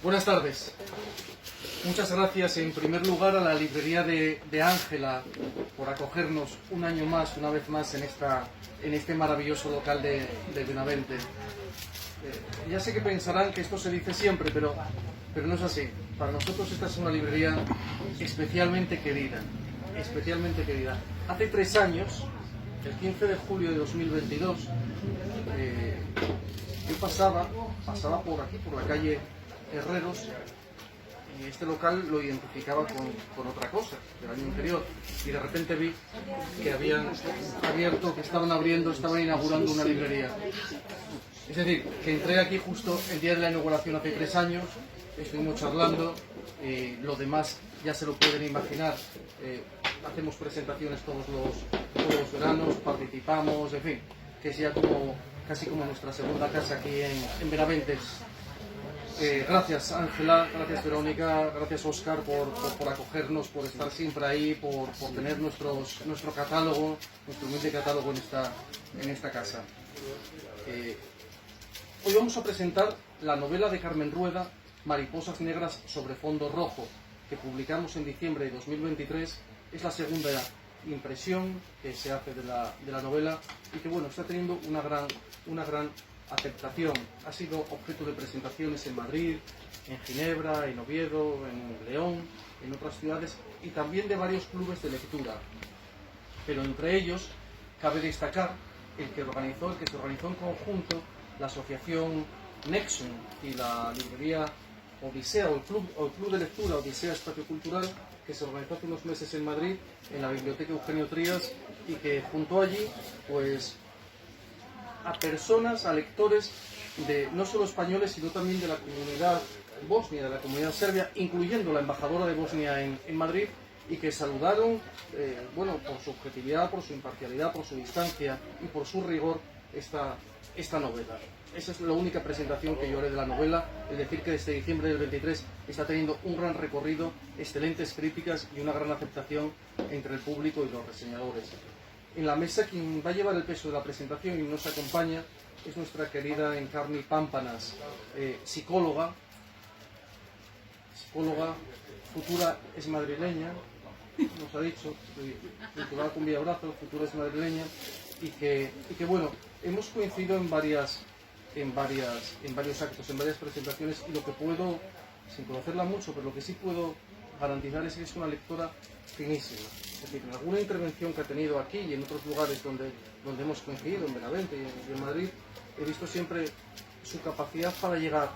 Buenas tardes. Muchas gracias en primer lugar a la librería de Ángela por acogernos un año más, una vez más, en este maravilloso local de Benavente. Ya sé que pensarán que esto se dice siempre, pero no es así. Para nosotros esta es una librería especialmente querida, especialmente querida. Hace 3 años, el 15 de julio de 2022, yo pasaba por aquí, por la calle Herreros, y este local lo identificaba con otra cosa del año anterior, y de repente vi que habían abierto, que estaban inaugurando una librería. Es decir, que entré aquí justo el día de la inauguración hace 3 años, estuvimos charlando, lo demás ya se lo pueden imaginar, hacemos presentaciones todos los veranos, participamos, en fin, que es ya casi como nuestra segunda casa aquí en Benavente. Gracias Ángela, gracias Verónica, gracias Óscar por acogernos, por estar siempre ahí, por tener nuestro catálogo, nuestro humilde catálogo en esta casa. Hoy vamos a presentar la novela de Carmen Rueda, Mariposas negras sobre fondo rojo, que publicamos en diciembre de 2023. Es la segunda impresión que se hace de la novela y que, bueno, está teniendo una gran aceptación. Ha sido objeto de presentaciones en Madrid, en Ginebra, en Oviedo, en León, en otras ciudades y también de varios clubes de lectura. Pero entre ellos cabe destacar el que se organizó en conjunto la asociación Nexum y la librería Odisea o el club de lectura Odisea Espacio Cultural, que se organizó hace unos meses en Madrid en la biblioteca Eugenio Trías, y que juntó allí pues a personas, a lectores de no solo españoles sino también de la comunidad bosnia, de la comunidad serbia, incluyendo la embajadora de Bosnia en Madrid, y que saludaron, por su objetividad, por su imparcialidad, por su distancia y por su rigor esta novela. Esa es la única presentación que yo haré de la novela, es decir, que desde diciembre del 23 está teniendo un gran recorrido, excelentes críticas y una gran aceptación entre el público y los reseñadores. En la mesa quien va a llevar el peso de la presentación y nos acompaña es nuestra querida Encarni Pámpanas, psicóloga, futura es madrileña, nos ha dicho, vinculada con Villabrazo, futura es madrileña, y que bueno, hemos coincidido en varios actos, en varias presentaciones, y lo que puedo, sin conocerla mucho, pero lo que sí puedo garantizar es que es una lectora finísima. Es decir, en alguna intervención que ha tenido aquí y en otros lugares donde hemos coincidido, en Benavente y en Madrid, he visto siempre su capacidad para llegar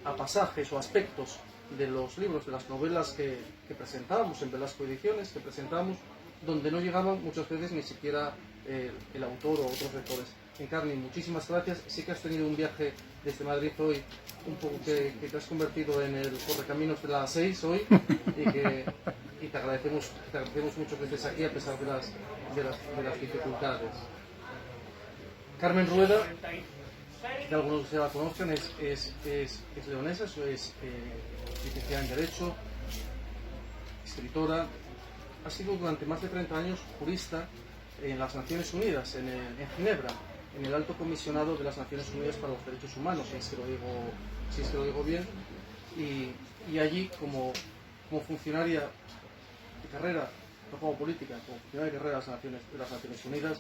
a pasajes o aspectos de los libros, de las novelas que presentábamos en Velasco Ediciones, que presentábamos, donde no llegaban muchas veces ni siquiera el autor o otros lectores. Encarni, muchísimas gracias. Sí que has tenido un viaje desde Madrid hoy, un poco que te has convertido en el correcaminos de la 6 hoy, y te agradecemos mucho que estés aquí a pesar de las dificultades. Carmen Rueda, que algunos ya la conocen, es leonesa, es licenciada en Derecho, escritora. Ha sido durante más de 30 años jurista en las Naciones Unidas, en Ginebra, en el Alto Comisionado de las Naciones Unidas para los Derechos Humanos, si es que lo digo bien, y allí como funcionaria de carrera, no como política, como funcionaria de carrera de las Naciones Unidas,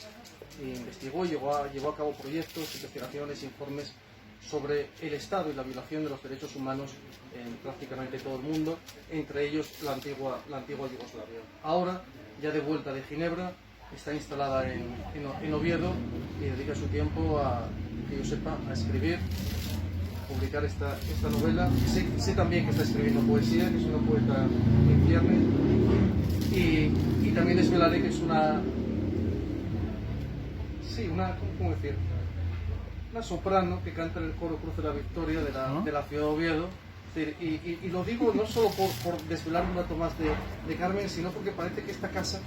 investigó y llevó a cabo proyectos, investigaciones, informes sobre el estado y la violación de los derechos humanos en prácticamente todo el mundo, entre ellos la antigua Yugoslavia. Ahora, ya de vuelta de Ginebra, está instalada en Oviedo y dedica su tiempo que yo sepa, a escribir, a publicar esta novela. Sé también que está escribiendo poesía, que es una poeta en ciernes, y también desvelaré que es ¿cómo decir? Una soprano que canta en el coro Cruz de la Victoria de la ciudad de Oviedo. Y lo digo no solo por desvelar un dato más de Carmen, sino porque parece que esta casa,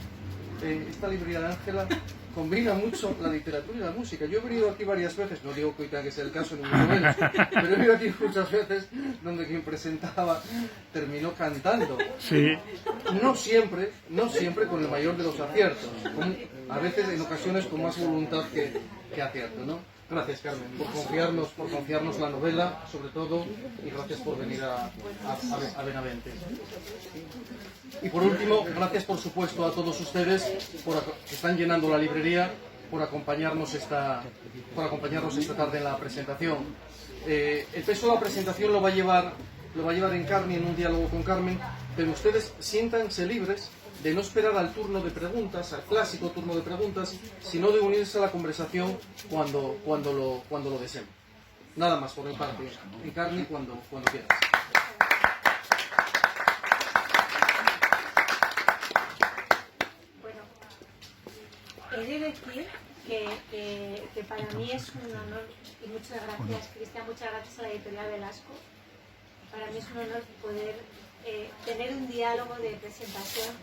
esta librería de Ángela, combina mucho la literatura y la música. Yo he venido aquí varias veces, no digo que hoy tenga que ser el caso, ni mucho menos, pero he venido aquí muchas veces donde quien presentaba terminó cantando. Sí. No siempre con el mayor de los aciertos, a veces en ocasiones con más voluntad que acierto, ¿no? Gracias, Carmen, por confiarnos la novela, sobre todo, y gracias por venir a Benavente. Y por último, gracias por supuesto a todos ustedes que están llenando la librería por acompañarnos esta tarde en la presentación. El peso de la presentación lo va a llevar Encarni en un diálogo con Carmen, pero ustedes siéntanse libres de no esperar al turno de preguntas, al clásico turno de preguntas, sino de unirse a la conversación cuando lo deseen. Nada más por mi parte. Encarni, cuando quieras. Bueno, he de decir que para mí es un honor, y muchas gracias, Cristian, muchas gracias a la editorial Velasco. Para mí es un honor poder tener un diálogo de presentación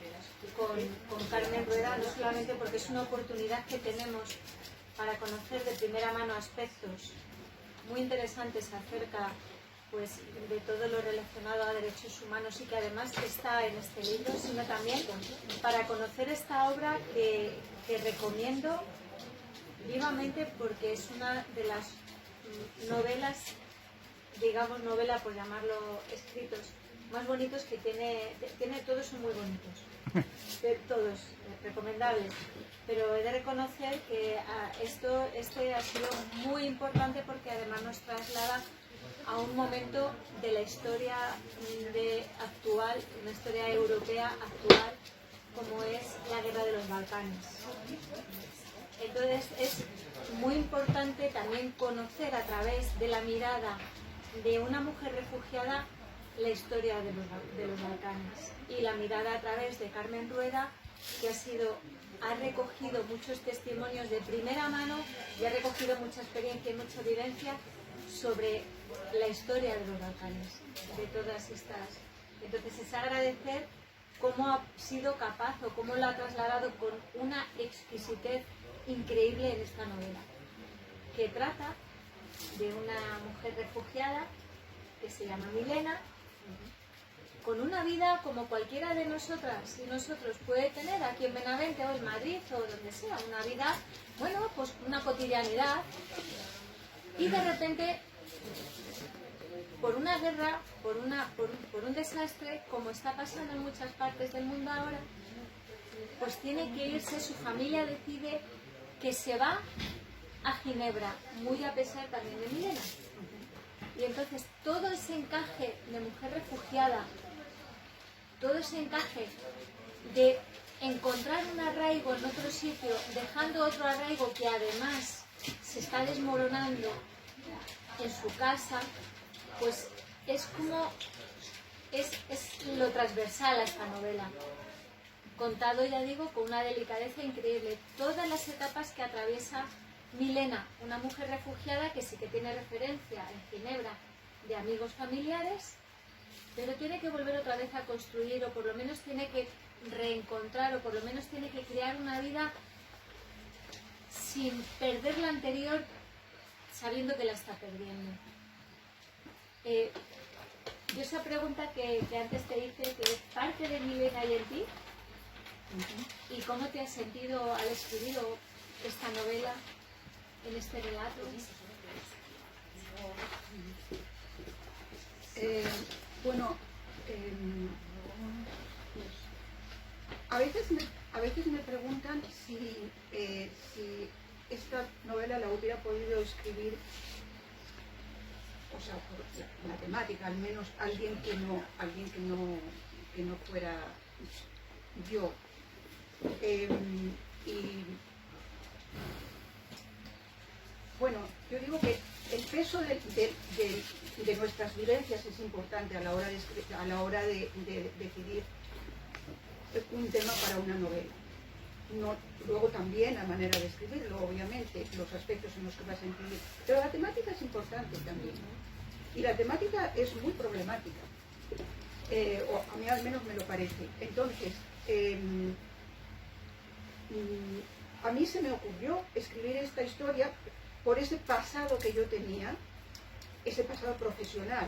con Carmen Rueda, no solamente porque es una oportunidad que tenemos para conocer de primera mano aspectos muy interesantes acerca pues, de todo lo relacionado a derechos humanos y que además está en este libro, sino también para conocer esta obra que recomiendo vivamente porque es una de las novelas, digamos novela por llamarlo, escritos más bonitos que tiene, todos son muy bonitos, todos recomendables, pero he de reconocer que este ha sido muy importante porque además nos traslada a un momento de la historia actual, una historia europea actual, como es la guerra de los Balcanes. Entonces es muy importante también conocer a través de la mirada de una mujer refugiada la historia de los Balcanes y la mirada a través de Carmen Rueda, que ha recogido muchos testimonios de primera mano y ha recogido mucha experiencia y mucha vivencia sobre la historia de los Balcanes, de todas estas. Entonces es agradecer cómo ha sido capaz o cómo lo ha trasladado con una exquisitez increíble en esta novela, que trata de una mujer refugiada que se llama Milena, con una vida como cualquiera de nosotras y nosotros puede tener aquí en Benavente o en Madrid o donde sea, una vida, bueno, pues una cotidianidad, y de repente por una guerra, por un desastre, como está pasando en muchas partes del mundo ahora, pues tiene que irse, su familia decide que se va a Ginebra, muy a pesar también de Milena. Y entonces todo ese encaje de mujer refugiada, todo ese encaje de encontrar un arraigo en otro sitio, dejando otro arraigo que además se está desmoronando en su casa, pues es como, es lo transversal a esta novela. Contado, ya digo, con una delicadeza increíble. Todas las etapas que atraviesa Milena, una mujer refugiada que sí que tiene referencia en Ginebra de amigos familiares, pero tiene que volver otra vez a construir, o por lo menos tiene que reencontrar, o por lo menos tiene que crear una vida sin perder la anterior, sabiendo que la está perdiendo. Yo esa pregunta que antes te hice, que es parte de Milena y en ti, ¿y cómo te has sentido al escribir esta novela, en este relato? Bueno, a veces me preguntan si esta novela la hubiera podido escribir, o sea, por la temática, al menos alguien que no fuera yo. Y bueno, yo digo que el peso de nuestras vivencias es importante a la hora de decidir un tema para una novela. Luego también la manera de escribirlo, obviamente, los aspectos en los que vas a incidir. Pero la temática es importante también, ¿no? Y la temática es muy problemática, o a mí al menos me lo parece. Entonces, a mí se me ocurrió escribir esta historia por ese pasado que yo tenía, ese pasado profesional,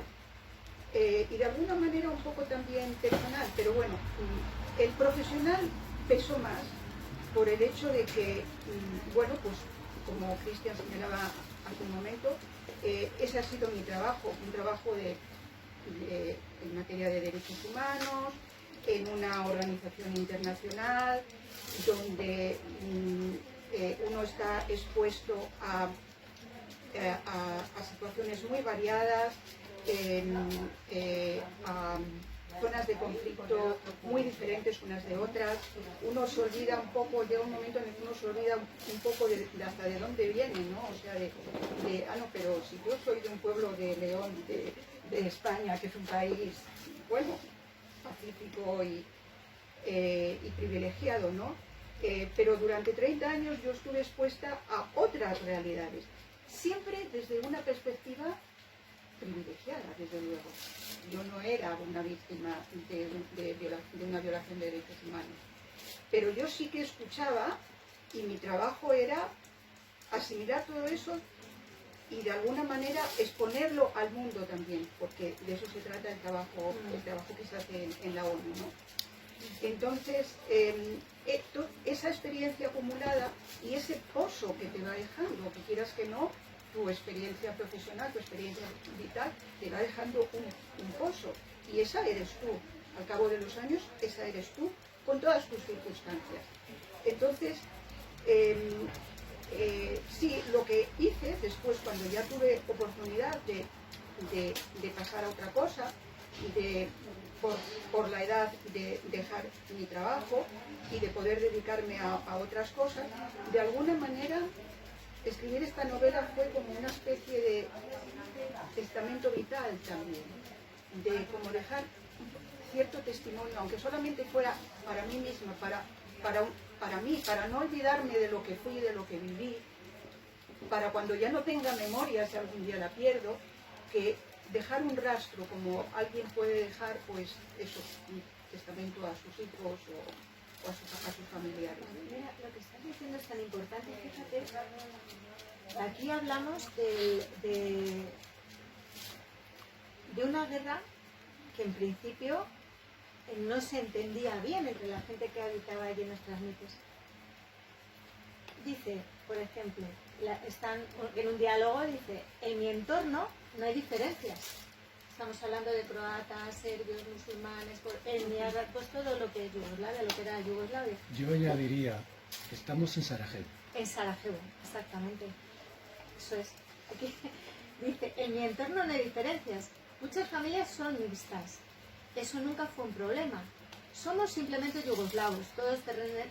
y de alguna manera un poco también personal, pero bueno, el profesional pesó más por el hecho de que, bueno, pues como Cristian señalaba hace un momento. Ese ha sido mi trabajo, un trabajo en materia de derechos humanos, en una organización internacional, donde uno está expuesto a situaciones muy variadas, a zonas de conflicto muy diferentes unas de otras. Uno se olvida un poco, llega un momento en el que uno se olvida un poco de hasta de dónde viene, ¿no? O sea, no, pero si yo soy de un pueblo de León, de España, que es un país, bueno, pacífico y privilegiado, ¿no? Pero durante 30 años yo estuve expuesta a otras realidades, siempre desde una perspectiva privilegiada, desde luego. Yo no era una víctima de una violación de derechos humanos, pero yo sí que escuchaba, y mi trabajo era asimilar todo eso y de alguna manera exponerlo al mundo también, porque de eso se trata el trabajo que se hace en la ONU, ¿no? Entonces, esa experiencia acumulada y ese pozo que te va dejando, que quieras que no, tu experiencia profesional, tu experiencia vital, te va dejando un pozo. Y esa eres tú. Al cabo de los años, esa eres tú, con todas tus circunstancias. Entonces, sí, lo que hice después, cuando ya tuve oportunidad de pasar a otra cosa, por la edad de dejar mi trabajo y de poder dedicarme a otras cosas, de alguna manera escribir esta novela fue como una especie de testamento vital también, de como dejar cierto testimonio, aunque solamente fuera para mí misma, para mí, para no olvidarme de lo que fui y de lo que viví, para cuando ya no tenga memoria, si algún día la pierdo, que dejar un rastro, como alguien puede dejar, pues eso, un testamento a sus hijos o a sus familiares. Mira, lo que estás diciendo es tan importante, fíjate, aquí hablamos de una guerra que en principio no se entendía bien entre la gente que habitaba allí en nuestras mites. Dice, por ejemplo, están en un diálogo, dice, en mi entorno no hay diferencias. Estamos hablando de croatas, serbios, musulmanes, pues todo lo que es Yugoslavia, lo que era Yugoslavia. Yo añadiría, estamos en Sarajevo. En Sarajevo, exactamente. Eso es. Aquí dice, en mi entorno no hay diferencias. Muchas familias son mixtas. Eso nunca fue un problema. Somos simplemente yugoslavos. Todos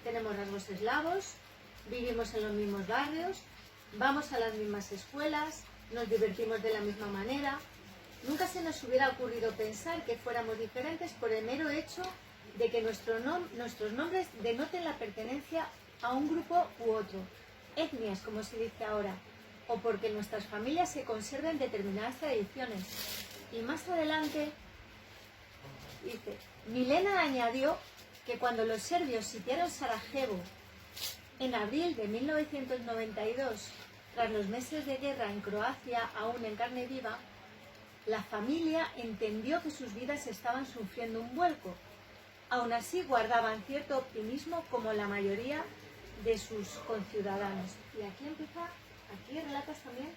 tenemos rasgos eslavos, vivimos en los mismos barrios, vamos a las mismas escuelas, nos divertimos de la misma manera. Nunca se nos hubiera ocurrido pensar que fuéramos diferentes por el mero hecho de que nuestros nombres denoten la pertenencia a un grupo u otro, etnias, como se dice ahora, o porque nuestras familias se conserven determinadas tradiciones. Y más adelante, dice, Milena añadió que cuando los serbios sitiaron Sarajevo en abril de 1992, tras los meses de guerra en Croacia, aún en carne viva, la familia entendió que sus vidas estaban sufriendo un vuelco. Aún así guardaban cierto optimismo como la mayoría de sus conciudadanos. Y aquí relatas también,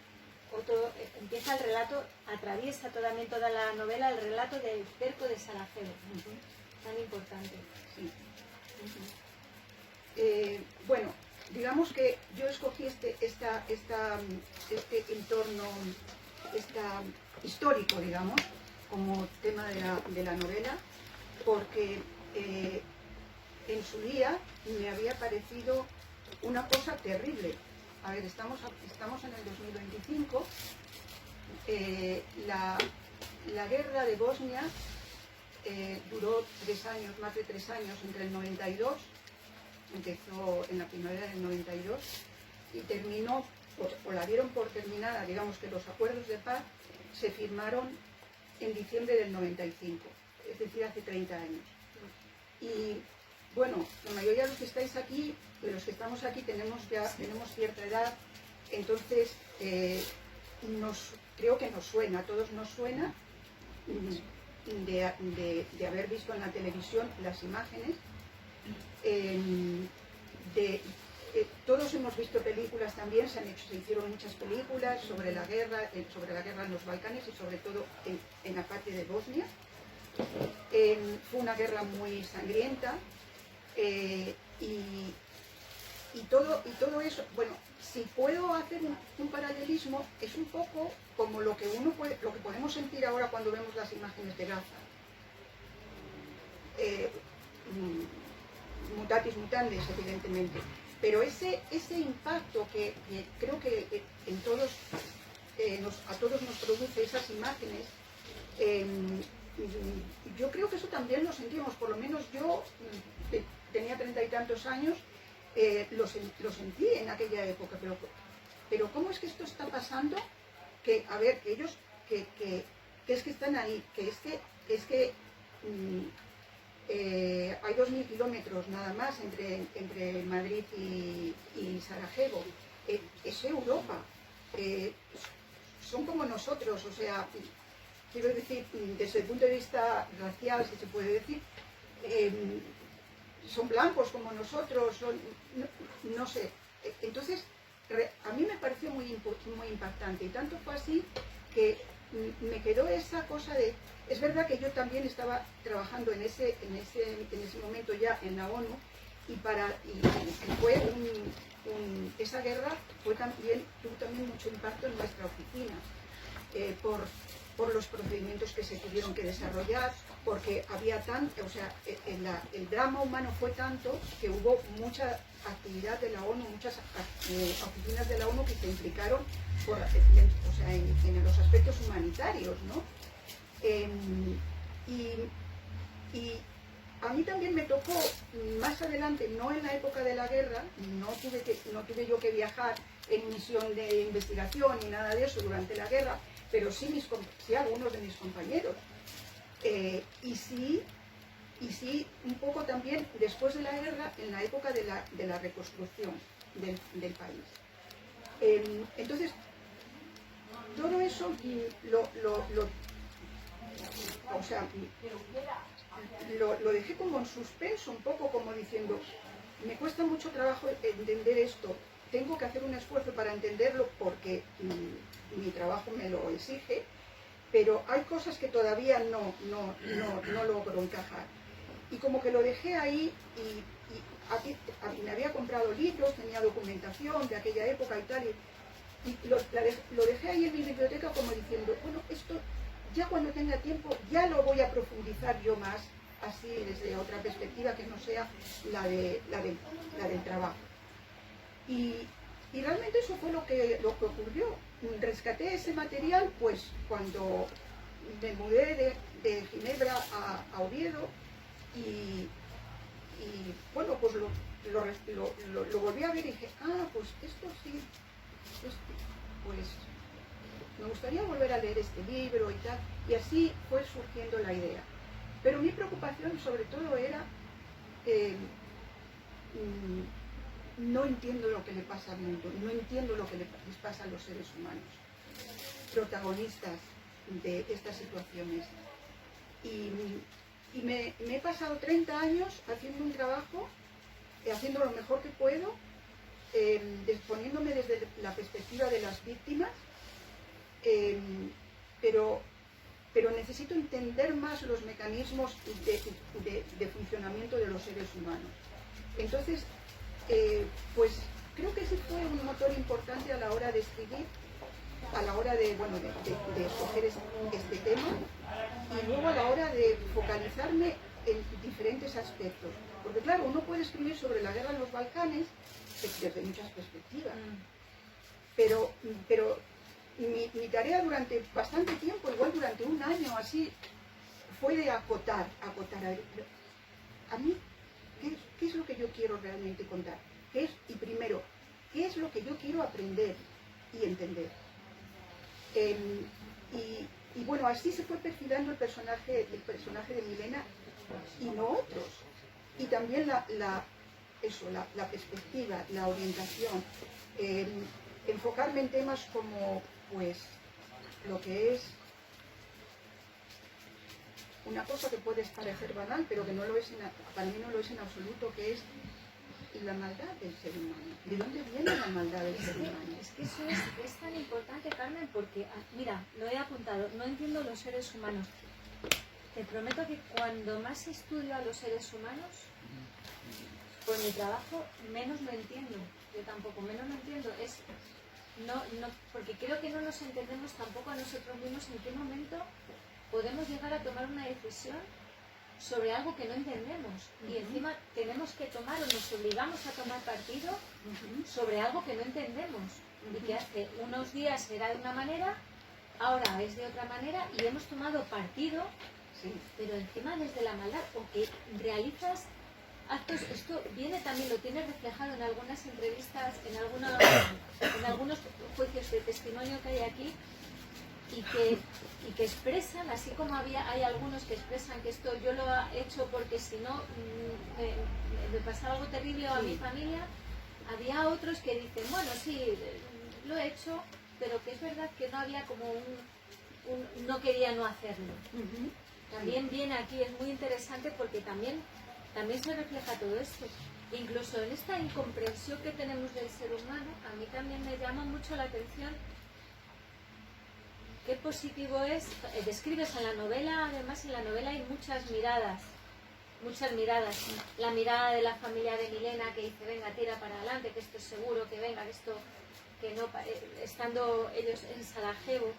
empieza el relato, atraviesa toda la novela el relato del cerco de Sarajevo, tan importante. Sí. Bueno, digamos que yo escogí este entorno histórico, digamos, como tema de la novela, porque en su día me había parecido una cosa terrible. A ver, estamos en el 2025, la guerra de Bosnia duró 3 años, más de 3 años, entre el 92, empezó en la primavera del 92 y terminó, o la dieron por terminada, digamos que los acuerdos de paz se firmaron en diciembre del 95, es decir, hace 30 años. Y bueno, la mayoría de los que estáis aquí, de los que estamos aquí, tenemos cierta edad, entonces creo que nos suena, a todos nos suena de haber visto en la televisión las imágenes de todos hemos visto películas también, se hicieron muchas películas sobre la guerra en los Balcanes y sobre todo en la parte de Bosnia. Fue una guerra muy sangrienta y todo eso, bueno, si puedo hacer un paralelismo, es un poco como lo que podemos sentir ahora cuando vemos las imágenes de Gaza. Mutatis mutandis, evidentemente, pero ese impacto que creo que a todos nos produce esas imágenes, yo creo que eso también lo sentimos, por lo menos yo tenía 30 y tantos años, lo sentí en aquella época, pero ¿cómo es que esto está pasando? Que, a ver, que ellos, que es que están ahí, que es que hay 2.000 kilómetros nada más entre Madrid y Sarajevo, es Europa, son como nosotros, o sea, quiero decir, desde el punto de vista racial, si se puede decir, son blancos como nosotros, no sé. Entonces, a mí me pareció muy impactante, y tanto fue así que me quedó esa cosa de... Es verdad que yo también estaba trabajando en ese momento ya en la ONU, y fue esa guerra tuvo también mucho impacto en nuestra oficina, por los procedimientos que se tuvieron que desarrollar, porque había el drama humano fue tanto que hubo mucha actividad de la ONU, muchas oficinas de la ONU que se implicaron en los aspectos humanitarios, ¿no? Y a mí también me tocó más adelante, no en la época de la guerra, no tuve yo que viajar en misión de investigación ni nada de eso durante la guerra, pero sí algunos de mis compañeros. Y sí, un poco también después de la guerra, en la época de la reconstrucción del país. Entonces, todo eso lo dejé como en suspenso, un poco como diciendo, me cuesta mucho trabajo entender esto, tengo que hacer un esfuerzo para entenderlo porque mi trabajo me lo exige, pero hay cosas que todavía no logro encajar. Y como que lo dejé ahí, y me había comprado libros, tenía documentación de aquella época y tal, y lo dejé ahí en mi biblioteca como diciendo, bueno, esto ya cuando tenga tiempo ya lo voy a profundizar yo más, así desde otra perspectiva que no sea la del trabajo. Y realmente eso fue lo que ocurrió. Rescaté ese material pues cuando me mudé de Ginebra a Oviedo, y bueno, pues lo volví a ver y dije, pues esto sí, pues me gustaría volver a leer este libro y tal, y así fue surgiendo la idea. Pero mi preocupación sobre todo era no entiendo lo que le pasa al mundo, no entiendo lo que les pasa a los seres humanos, protagonistas de estas situaciones. Y me he pasado 30 años haciendo un trabajo, haciendo lo mejor que puedo, poniéndome desde la perspectiva de las víctimas, pero necesito entender más los mecanismos de funcionamiento de los seres humanos. Entonces, pues creo que ese fue un motor importante a la hora de escribir, a la hora de escoger este tema, y luego a la hora de focalizarme en diferentes aspectos. Porque claro, uno puede escribir sobre la guerra en los Balcanes desde muchas perspectivas, pero mi tarea durante bastante tiempo, igual durante un año así, fue de acotar. A mí, ¿qué es lo que yo quiero realmente contar? Y primero, ¿qué es lo que yo quiero aprender y entender? Y bueno, así se fue perfilando el personaje de Milena y no otros. Y también la perspectiva, la orientación, enfocarme en temas como, pues, lo que es una cosa que puede parecer banal, pero que no lo es para mí no lo es en absoluto, que es la maldad del ser humano. ¿De dónde viene la maldad del ser humano? Es que eso es tan importante, Carmen, porque, mira, lo he apuntado, no entiendo los seres humanos. Te prometo que cuando más estudio a los seres humanos, por mi trabajo, menos lo entiendo. Yo tampoco, menos lo entiendo. Porque creo que no nos entendemos tampoco a nosotros mismos en qué momento podemos llegar a tomar una decisión sobre algo que no entendemos. Y encima tenemos que tomar o nos obligamos a tomar partido sobre algo que no entendemos. Y que hace unos días era de una manera, ahora es de otra manera, y hemos tomado partido, pero encima desde la maldad, o que realizas actos. Esto viene también, lo tienes reflejado en algunas entrevistas, en algunos juicios de testimonio que hay aquí, y que expresan, así como hay algunos que expresan que esto yo lo he hecho porque si no me pasaba algo terrible a mi familia. Había otros que dicen, bueno, sí, lo he hecho, pero que es verdad que no había como no quería no hacerlo. También viene aquí, es muy interesante porque también se refleja todo esto. Incluso en esta incomprensión que tenemos del ser humano, a mí también me llama mucho la atención qué positivo es. Describes en la novela, además en la novela hay muchas miradas. La mirada de la familia de Milena que dice, venga, tira para adelante, que esto es seguro, que venga, que no, estando ellos en Sarajevo,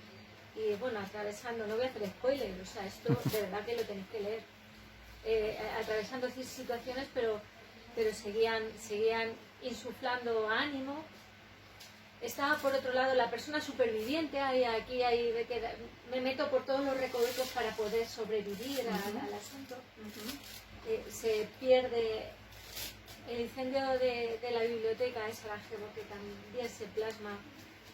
y bueno, atravesando, no voy a hacer spoiler, o sea, esto de verdad que lo tenéis que leer, atravesando situaciones, pero seguían insuflando ánimo. Estaba por otro lado la persona superviviente, me meto por todos los recovecos para poder sobrevivir al asunto. Se pierde el incendio de la biblioteca de Sarajevo, que también se plasma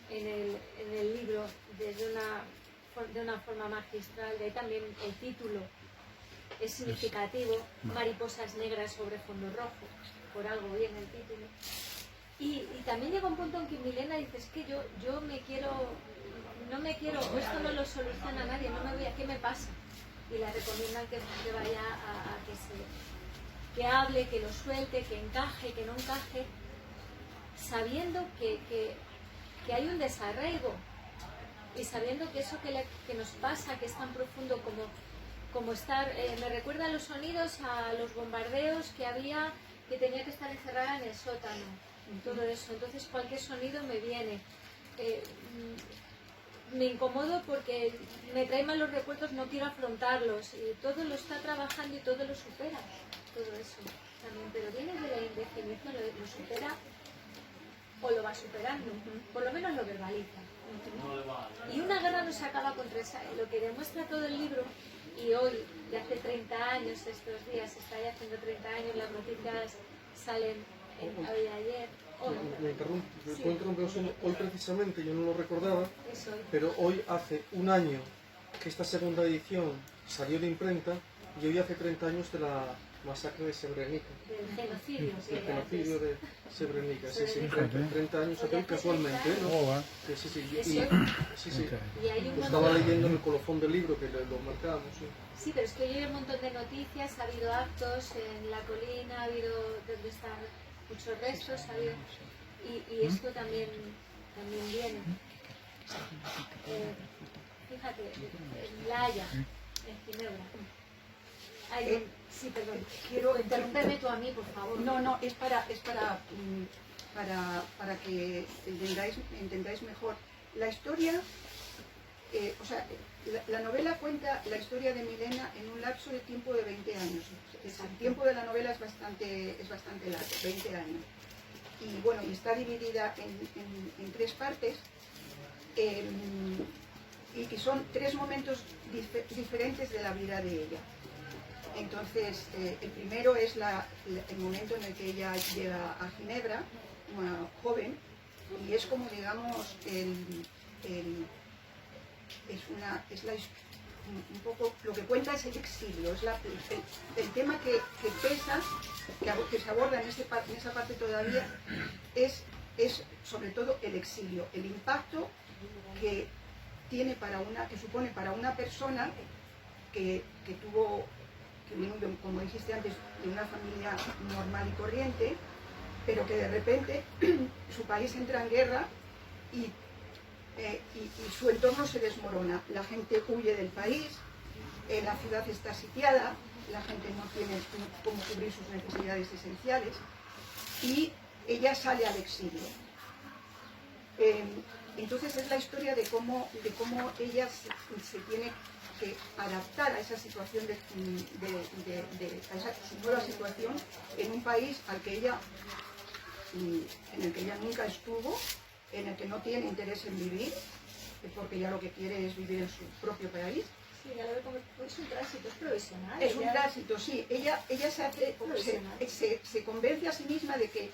en el libro de una forma magistral. De ahí también el título es significativo, mariposas negras sobre fondo rojo, por algo viene el título. Y también llega un punto en que Milena dice, es que yo no me quiero, esto no lo soluciona nadie, no me voy a, ¿qué me pasa? Y la recomiendan que vaya que hable, que lo suelte, que encaje, que no encaje, sabiendo que hay un desarraigo y sabiendo que eso que nos pasa, que es tan profundo como estar, me recuerda a los sonidos, a los bombardeos que había, que tenía que estar encerrada en el sótano, todo eso. Entonces cualquier sonido me viene. Me incomodo porque me trae malos recuerdos, no quiero afrontarlos, y todo lo está trabajando y todo lo supera, todo eso también, pero viene de la indefinición, lo supera o lo va superando, por lo menos lo verbaliza. Y una guerra no se acaba contra esa, lo que demuestra todo el libro, y hoy, de hace 30 años, estos días, está ya haciendo 30 años, las noticias salen hoy y ayer. Me interrumpo, hoy precisamente, yo no lo recordaba, pero hoy hace un año que esta segunda edición salió de imprenta, y hoy hace 30 años de la masacre de Srebrenica. Del genocidio. Del genocidio de Srebrenica, sí, 30 años aquí casualmente, ¿no? Sí. Estaba leyendo en el colofón del libro que lo marcábamos. Sí, pero es que hoy hay un montón de noticias, ha habido actos en la colina, ha habido donde están muchos restos, y esto también viene. Fíjate, en La Haya, en Ginebra. Sí, perdón. Interrúmpeme tú a mí, por favor. No, es para que entendáis mejor. La historia, la novela cuenta la historia de Milena en un lapso de tiempo de 20 años. El tiempo de la novela es bastante largo, 20 años. Y bueno, y está dividida en 3 partes. Y son 3 momentos diferentes de la vida de ella. Entonces, el primero es el momento en el que ella llega a Ginebra, una joven, y es como, digamos, un poco lo que cuenta es el exilio, es el tema que pesa, que se aborda en esa parte todavía, es sobre todo el exilio, el impacto que supone para una persona que viene, como dijiste antes, de una familia normal y corriente, pero que de repente su país entra en guerra y su entorno se desmorona. La gente huye del país, la ciudad está sitiada, la gente no tiene cómo cubrir sus necesidades esenciales y ella sale al exilio. Entonces es la historia de cómo ella se tiene que adaptar a esa situación, a su nueva situación en un país en el que ella nunca estuvo, en el que no tiene interés en vivir, porque ella lo que quiere es vivir en su propio país. Sí, ya lo ve como es un tránsito, es provisional. Es un tránsito, sí. Ella se convence a sí misma de que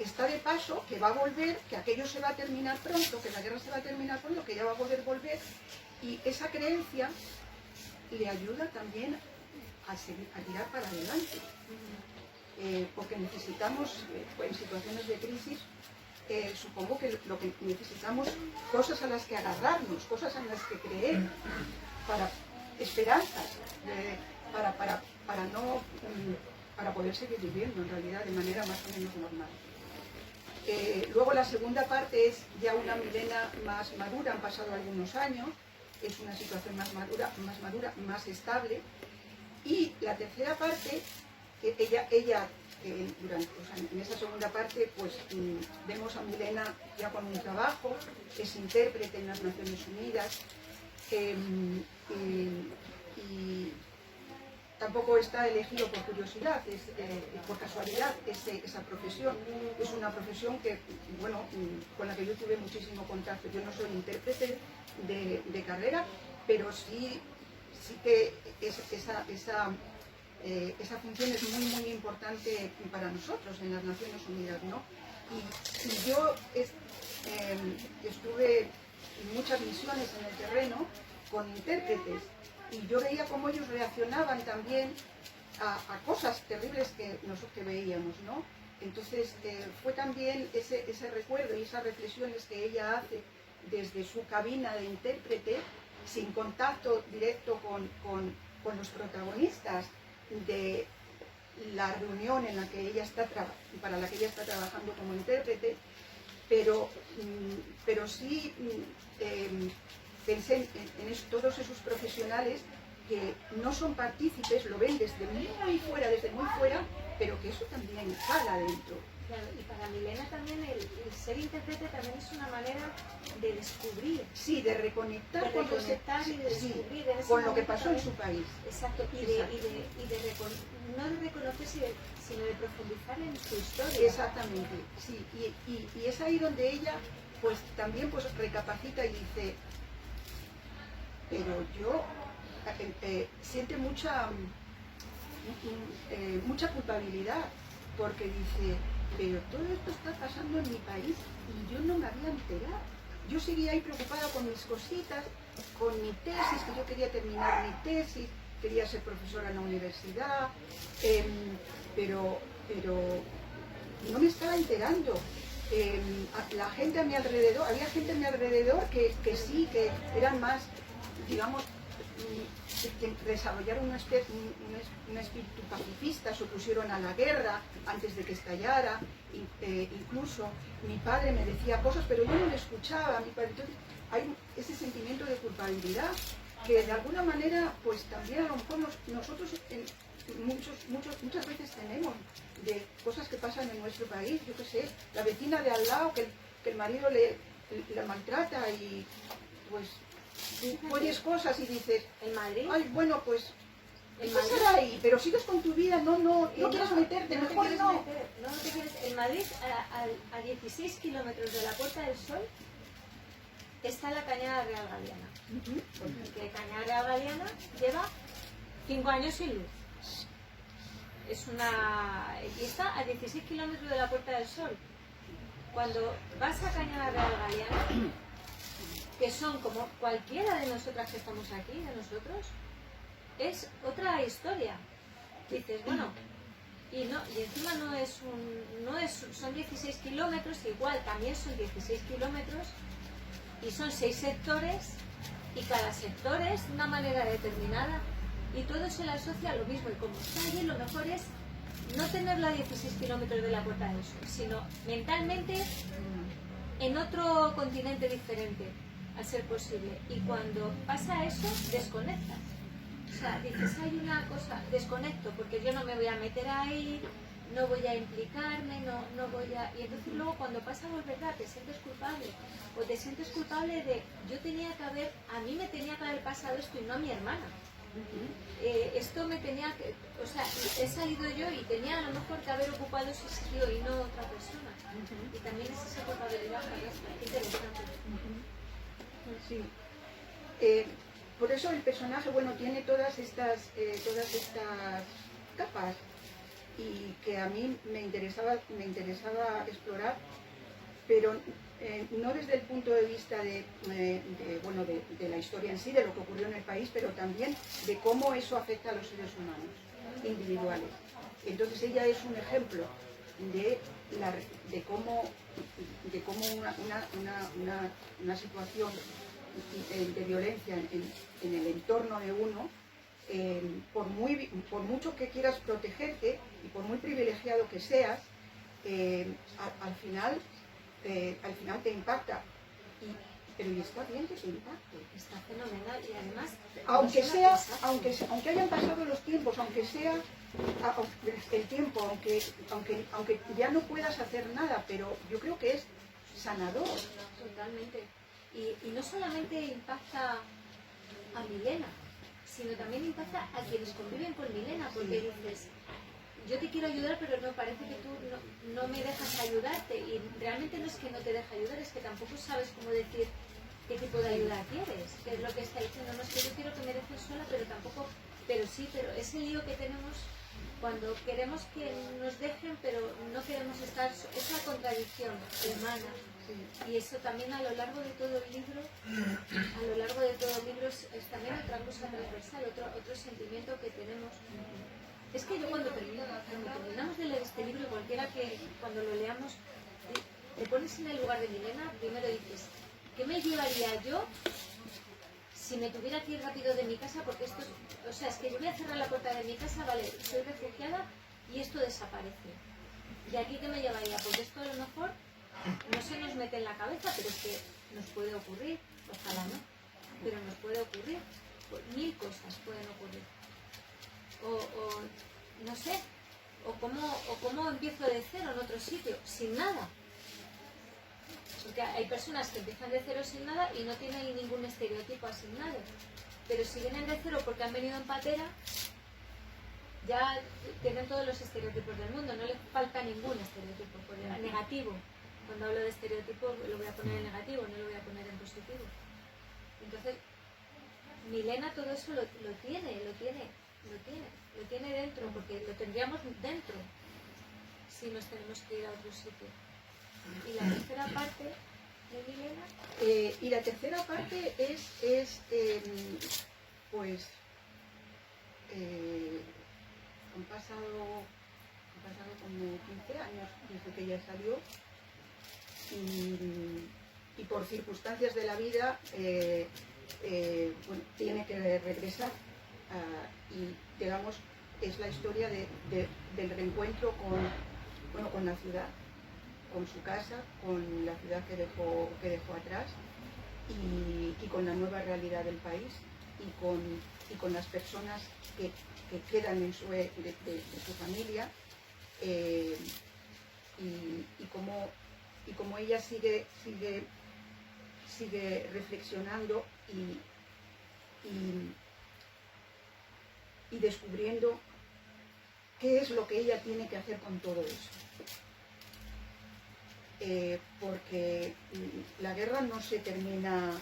está de paso, que va a volver, que aquello se va a terminar pronto, que la guerra se va a terminar pronto, que ella va a poder volver. Y esa creencia le ayuda también a tirar para adelante. Porque necesitamos, en situaciones de crisis, supongo que lo que necesitamos, cosas a las que agarrarnos, cosas en las que creer, para esperanzas, para poder seguir viviendo en realidad de manera más o menos normal. Luego la segunda parte es ya una Milena más madura, han pasado algunos años, es una situación más madura, más estable. Y la tercera parte, en esa segunda parte, pues vemos a Milena ya con un trabajo, es intérprete en las Naciones Unidas, y tampoco está elegido por curiosidad, por casualidad esa profesión. Es una profesión que, bueno, con la que yo tuve muchísimo contacto. Yo no soy intérprete de carrera, pero sí que esa función es muy, muy importante para nosotros en las Naciones Unidas, ¿no? Y yo estuve en muchas misiones en el terreno con intérpretes, y yo veía cómo ellos reaccionaban también a cosas terribles que nosotros veíamos, ¿no? Entonces fue también ese recuerdo y esas reflexiones que ella hace desde su cabina de intérprete, sin contacto directo con los protagonistas de la reunión en la que para la que ella está trabajando como intérprete, pero sí pensé en todos esos profesionales que no son partícipes, lo ven desde muy fuera, pero que eso también cala adentro. Claro, y para Milena también el ser intérprete también es una manera de descubrir. Sí, de reconectar, y de descubrir. Sí, con lo que pasó en su país. Exacto, no de reconocerse, sino de profundizar en su historia. Exactamente, sí, y es ahí donde ella pues también pues recapacita y dice, pero yo siente mucha culpabilidad, porque dice, pero todo esto está pasando en mi país y yo no me había enterado. Yo seguía ahí preocupada con mis cositas, con mi tesis, que yo quería terminar mi tesis, quería ser profesora en la universidad, pero no me estaba enterando. La gente a mi alrededor, había gente a mi alrededor que sí, que eran más, digamos, que desarrollaron un espíritu pacifista, se opusieron a la guerra antes de que estallara, incluso mi padre me decía cosas, pero yo no le escuchaba a mi padre. Entonces hay ese sentimiento de culpabilidad que de alguna manera pues también a lo mejor nosotros muchas veces tenemos, de cosas que pasan en nuestro país. Yo qué sé, la vecina de al lado que el marido la maltrata, y pues oyes cosas y dices, en Madrid, ay, bueno, pues ¿qué pasará ahí? Pero sigues con tu vida, no quieres meterte, mejor no. En Madrid, a 16 kilómetros de la Puerta del Sol, está la Cañada Real Galiana. Porque Cañada Real Galiana lleva 5 años sin luz. Y está a 16 kilómetros de la Puerta del Sol. Cuando vas a Cañada Real Galiana, que son como cualquiera de nosotras que estamos aquí, de nosotros, es otra historia. Dices, bueno, y encima son 16 kilómetros, igual también son 16 kilómetros, y son 6 sectores, y cada sector es de una manera determinada, y todo se le asocia a lo mismo, y como está allí, lo mejor es no tenerlo a 16 kilómetros de la Puerta del Sol, sino mentalmente en otro continente diferente, al ser posible. Y cuando pasa eso, desconectas. O sea, dices, hay una cosa, desconecto, porque yo no me voy a meter ahí, no voy a implicarme, no voy a... Y entonces luego cuando pasa algo, verdad, te sientes culpable. O te sientes culpable de, a mí me tenía que haber pasado esto y no a mi hermana. Esto me tenía que... O sea, he salido yo y tenía a lo mejor que haber ocupado ese sitio y no otra persona. Y también es esa culpabilidad para esta. Qué interesante. Sí. Por eso el personaje, bueno, tiene todas estas capas y que a mí me interesaba explorar, pero no desde el punto de vista de la historia en sí, de lo que ocurrió en el país, pero también de cómo eso afecta a los seres humanos individuales. Entonces ella es un ejemplo de cómo una situación de violencia en el entorno de uno, por mucho que quieras protegerte y por muy privilegiado que seas, al final te impacta. Pero y está bien que te impacte. Está fenomenal y además... Aunque hayan pasado los tiempos, aunque sea el tiempo, aunque ya no puedas hacer nada, pero yo creo que es sanador. Totalmente. Y no solamente impacta a Milena, sino también impacta a quienes conviven con Milena, porque dices, yo te quiero ayudar, pero no parece que tú no me dejas ayudarte, y realmente no es que no te deja ayudar, es que tampoco sabes cómo decir qué tipo de ayuda quieres, que es lo que está diciendo. No es que yo quiero que me dejes sola, pero ese lío que tenemos cuando queremos que nos dejen, pero no queremos estar, esa contradicción humana. Y eso también a lo largo de todo el libro, es también otra cosa transversal, otro sentimiento que tenemos. Es que yo cuando terminamos de leer este libro, cualquiera que cuando lo leamos, te pones en el lugar de Milena, primero dices, ¿qué me llevaría yo si me tuviera que ir rápido de mi casa? Porque esto es que yo voy a cerrar la puerta de mi casa, vale, soy refugiada y esto desaparece. ¿Y aquí qué me llevaría? Porque esto a lo mejor no se nos mete en la cabeza, pero es que nos puede ocurrir, ojalá no, pero nos puede ocurrir, pues, 1000 cosas pueden ocurrir. O no sé, o cómo empiezo de cero en otro sitio, sin nada. Porque hay personas que empiezan de cero sin nada y no tienen ningún estereotipo asignado. Pero si vienen de cero porque han venido en patera, ya tienen todos los estereotipos del mundo, no les falta ningún estereotipo, negativo. Cuando hablo de estereotipo lo voy a poner en negativo, no lo voy a poner en positivo. Entonces, Milena todo eso lo tiene dentro, porque lo tendríamos dentro si nos tenemos que ir a otro sitio. Y la tercera parte de Milena... y la tercera parte han pasado como 15 años desde que ella salió, y por circunstancias de la vida tiene que regresar, y digamos es la historia del reencuentro con la ciudad, con su casa, con la ciudad que dejó atrás, y con la nueva realidad del país, y con las personas que quedan de su familia, y como ella sigue reflexionando y descubriendo qué es lo que ella tiene que hacer con todo eso. Porque la guerra no se termina,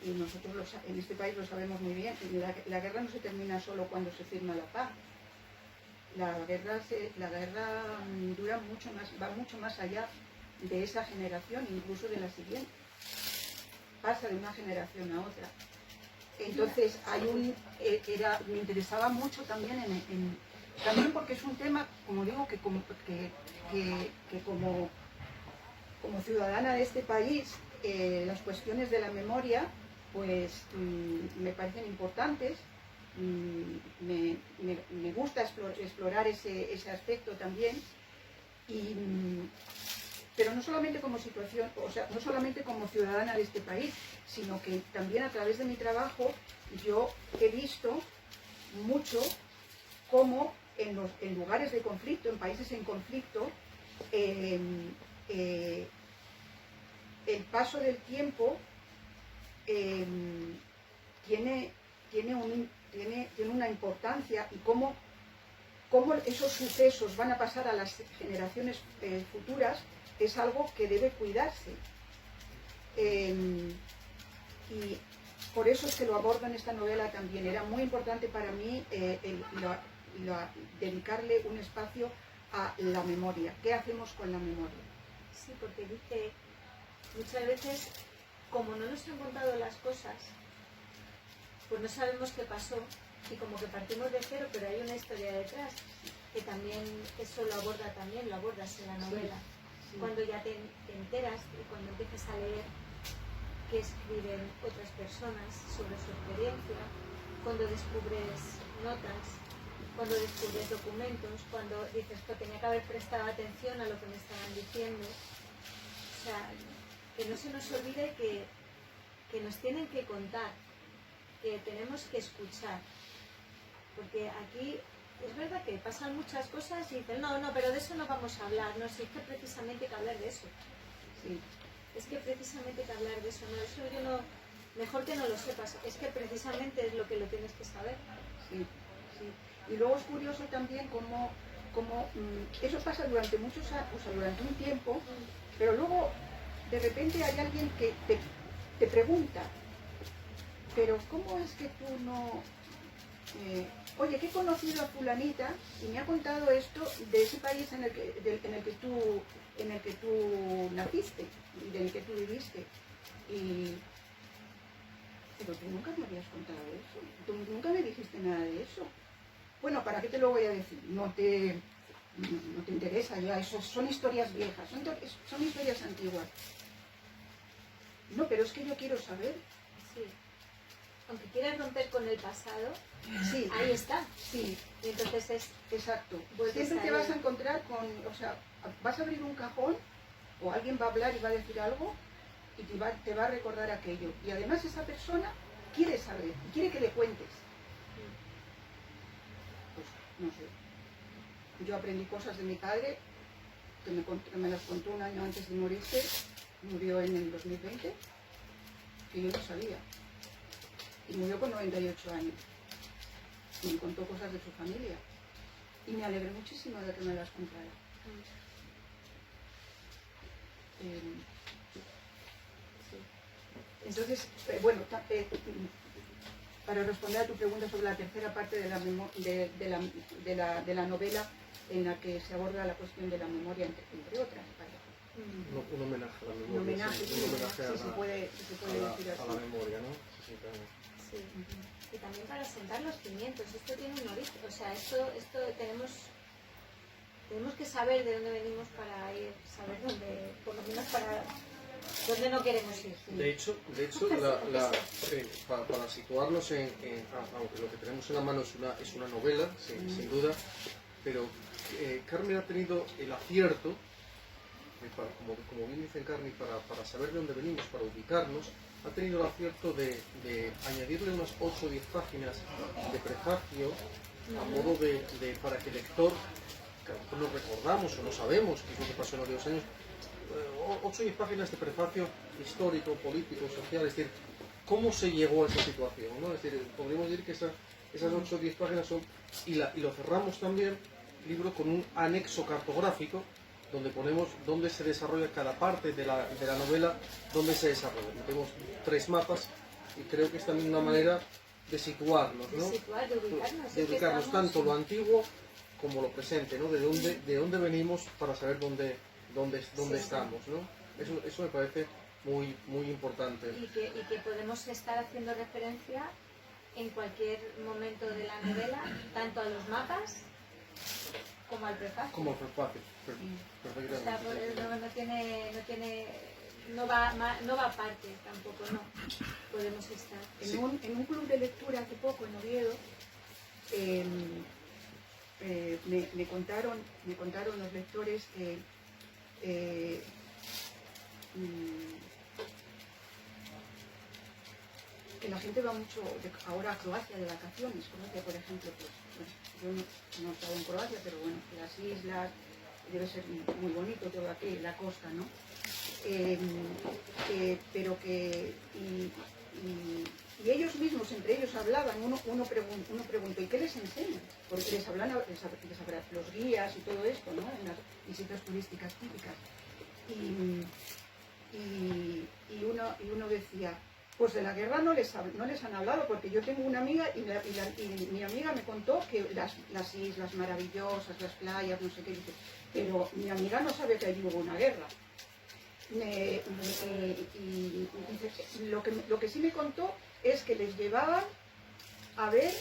y nosotros en este país lo sabemos muy bien, la guerra no se termina solo cuando se firma la paz. La guerra dura mucho más, va mucho más allá de esa generación, incluso de la siguiente. Pasa de una generación a otra. Entonces me interesaba mucho también también porque es un tema, como digo, que como ciudadana de este país, las cuestiones de la memoria pues me parecen importantes. Me gusta explorar ese aspecto también. Pero no solamente como situación, o sea, no solamente como ciudadana de este país, sino que también a través de mi trabajo yo he visto mucho cómo en lugares de conflicto, en países en conflicto, el paso del tiempo tiene una importancia, y cómo esos sucesos van a pasar a las generaciones futuras es algo que debe cuidarse. Y por eso es que lo abordo en esta novela también. Era muy importante para mí dedicarle un espacio a la memoria. ¿Qué hacemos con la memoria? Sí, porque dice, muchas veces, como no nos han contado las cosas, pues no sabemos qué pasó, y como que partimos de cero, pero hay una historia detrás, que también eso lo abordas en la novela. Sí. Cuando ya te enteras y cuando empiezas a leer qué escriben otras personas sobre su experiencia, cuando descubres notas, cuando descubres documentos, cuando dices que tenía que haber prestado atención a lo que me estaban diciendo. O sea, que no se nos olvide que nos tienen que contar, que tenemos que escuchar, porque aquí es verdad que pasan muchas cosas y dicen, no, pero de eso no vamos a hablar, no, si es que precisamente hay que hablar de eso. Sí. Es que precisamente hay que hablar de eso, no, eso yo no, mejor que no lo sepas, es que precisamente es lo que lo tienes que saber. Sí, sí. Y luego es curioso también cómo eso pasa durante muchos años, o sea, durante un tiempo, pero luego de repente hay alguien que te pregunta, pero ¿cómo es que tú no... oye, que he conocido a fulanita y me ha contado esto de ese país en el que tú naciste y en el que tú viviste, pero tú nunca me habías contado eso, tú nunca me dijiste nada de eso. Bueno, ¿para qué te lo voy a decir? No te interesa ya, eso son historias viejas, son historias antiguas. No, pero es que yo quiero saber. Sí. Aunque quieras romper con el pasado, sí, ahí está. Sí. Y entonces es... Exacto. Siempre te vas a encontrar con... O sea, vas a abrir un cajón o alguien va a hablar y va a decir algo y te va a recordar aquello. Y además esa persona quiere saber, quiere que le cuentes. Pues, no sé. Yo aprendí cosas de mi padre que me las contó un año antes de morirse. Murió en el 2020, que yo no sabía. Y murió con 98 años. Y me contó cosas de su familia. Y me alegré muchísimo de que me las contara. Entonces, bueno, para responder a tu pregunta sobre la tercera parte de la novela, en la que se aborda la cuestión de la memoria, entre otras. Un homenaje a la memoria. Un homenaje, sí, un homenaje sí, se puede decir así. A la memoria, ¿no? Sí, claro. Sí. Y también para sentar los cimientos. Esto tiene un origen, o sea, esto tenemos que saber de dónde venimos para ir, saber dónde, por lo menos para dónde no queremos ir. Sí. De hecho para situarnos aunque lo que tenemos en la mano es una novela, sin duda, pero Carmen ha tenido el acierto, como bien dice Carmen, para saber de dónde venimos, para ubicarnos, ha tenido el acierto de añadirle unas 8 o 10 páginas de prefacio a modo para que el lector, que a lo mejor no recordamos o no sabemos qué es lo que pasó en aquellos años, 8 o 10 páginas de prefacio histórico, político, social, es decir, cómo se llegó a esa situación, ¿no? Es decir, podríamos decir que esas 8 o 10 páginas son, y lo cerramos también, el libro, con un anexo cartográfico, donde ponemos dónde se desarrolla cada parte de la novela, dónde se desarrolla. Metemos 3 mapas y creo que es también una manera de situarnos, ¿no? De ubicarnos tanto lo antiguo como lo presente, ¿no? De dónde venimos para saber dónde estamos, ¿no? Eso me parece muy, muy importante. Y que podemos estar haciendo referencia en cualquier momento de la novela, tanto a los mapas como al prefacio. Como al prefacio, perfectamente. O sea, no va aparte tampoco, no. Podemos estar. En un club de lectura hace poco en Oviedo, me contaron los lectores que la gente va mucho ahora a Croacia de vacaciones. Croacia, por ejemplo, pues bueno, yo no he estado en Croacia, pero bueno, las islas, debe ser muy bonito todo aquí, la costa, ¿no? Pero que y ellos mismos, entre ellos hablaban, uno preguntó, ¿y qué les enseñan? Porque les hablan los guías y todo esto, ¿no? En las visitas turísticas típicas. Y uno decía, pues de la guerra no les han hablado, porque yo tengo una amiga y mi amiga me contó que las islas maravillosas, las playas, no sé qué, dice, pero mi amiga no sabe que allí hubo una guerra. Lo que sí me contó es que les llevaban a ver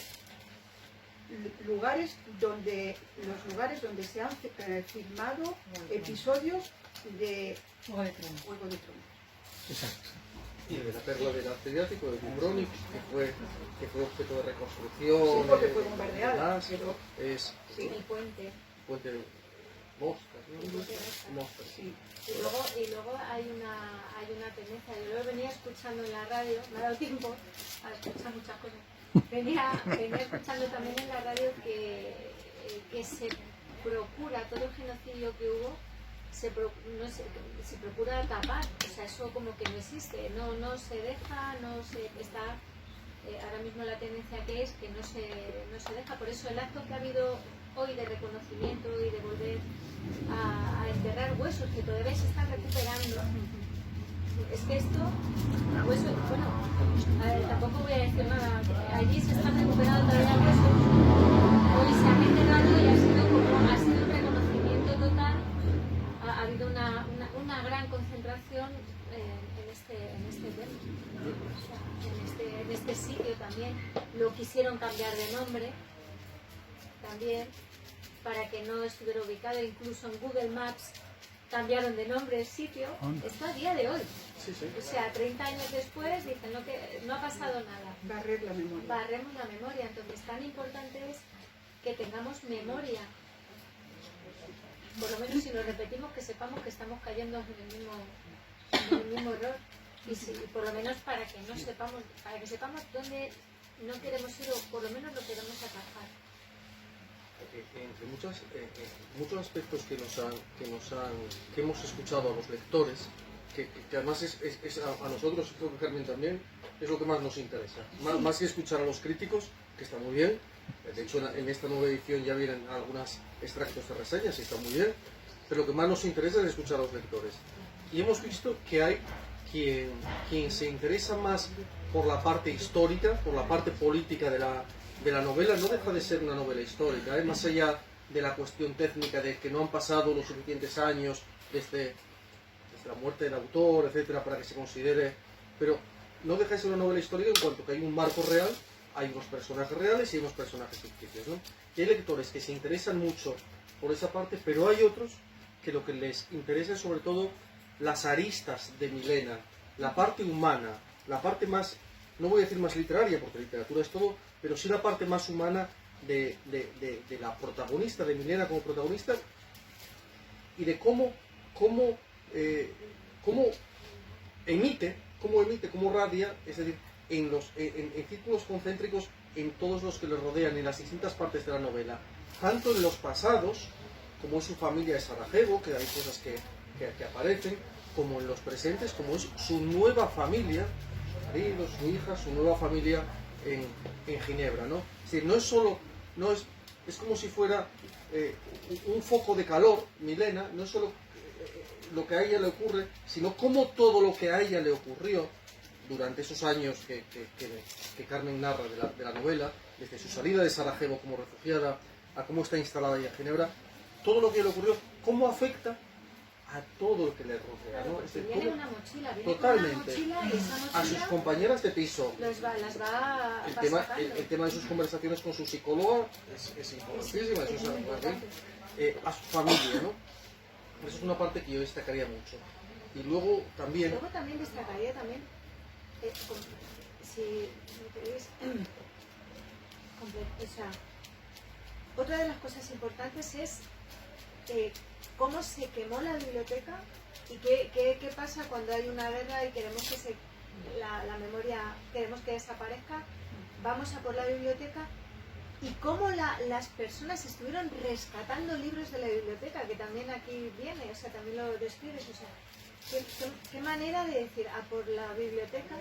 lugares donde se han filmado episodios de Juego de Tronos. Exacto. Y de la perla del Adriático, de Dubrovnik, que fue objeto de reconstrucción. Sí, porque fue bombardeada. Pero es Sí. El puente. puente de Moscas, ¿no? Moscas. Sí. Y luego hay una tendencia, yo lo venía escuchando en la radio, me ha dado tiempo a escuchar muchas cosas. Venía escuchando también en la radio que se procura todo el genocidio que hubo, se procura tapar, o sea, eso como que no existe, no se deja, no se está, ahora mismo la tendencia que es que no se deja, por eso el acto que ha habido hoy de reconocimiento y de volver a enterrar huesos que todavía se están recuperando. Es que esto, huesos, bueno, tampoco voy a decir nada, allí se están recuperando todavía huesos, hoy se han enterrado y ha sido un reconocimiento total, ha habido una gran concentración en este tema, en este sitio también, lo quisieron cambiar de nombre, también, para que no estuviera ubicado, incluso en Google Maps cambiaron de nombre el sitio, esto a día de hoy. Sí, sí. O sea, 30 años después dicen que no ha pasado nada. Barrer la memoria. Barremos la memoria, entonces tan importante es que tengamos memoria. Por lo menos si lo repetimos, que sepamos que estamos cayendo en el mismo error. Y por lo menos para que sepamos dónde no queremos ir o por lo menos lo queremos atajar. Entre muchos aspectos que hemos escuchado a los lectores, que además es a nosotros, creo que Carmen también, es lo que más nos interesa. Más que escuchar a los críticos, que está muy bien. De hecho, en esta nueva edición ya vienen algunos extractos de reseñas y está muy bien. Pero lo que más nos interesa es escuchar a los lectores. Y hemos visto que hay quien se interesa más por la parte histórica, por la parte política de la novela. No deja de ser una novela histórica, más allá de la cuestión técnica de que no han pasado los suficientes años desde la muerte del autor, etcétera, para que se considere, pero no deja de ser una novela histórica en cuanto que hay un marco real, hay unos personajes reales y hay unos personajes ficticios, ¿no? Y hay lectores que se interesan mucho por esa parte, pero hay otros que lo que les interesa es sobre todo las aristas de Milena, la parte humana, la parte más, no voy a decir más literaria, porque literatura es todo, pero sí la parte más humana de la protagonista, de Milena como protagonista, y de cómo emite, cómo radia, es decir, en círculos concéntricos en todos los que le rodean, en las distintas partes de la novela, tanto en los pasados, como es su familia de Sarajevo, que hay cosas que aparecen, como en los presentes, como es su nueva familia, su marido, su hija, su nueva familia en Ginebra, ¿no? Es decir, es como si fuera un foco de calor, Milena, no es solo lo que a ella le ocurre, sino cómo todo lo que a ella le ocurrió durante esos años que Carmen narra de la novela, desde su salida de Sarajevo como refugiada a cómo está instalada ella en Ginebra, todo lo que le ocurrió, cómo afecta a todo lo que le rodea, ¿no? Claro, viene una mochila, totalmente, con una mochila y esa mochila a sus compañeras de piso. las va El tema de sus conversaciones con su psicóloga es importantísima, a su familia, ¿no? Eso es una parte que yo destacaría mucho. Y luego también destacaría también, si me queréis, otra de las cosas importantes es cómo se quemó la biblioteca y qué pasa cuando hay una guerra y queremos que la memoria, queremos que desaparezca, vamos a por la biblioteca, y cómo las personas estuvieron rescatando libros de la biblioteca, que también aquí viene, o sea, también lo describes, o sea, qué manera de decir, a por la biblioteca.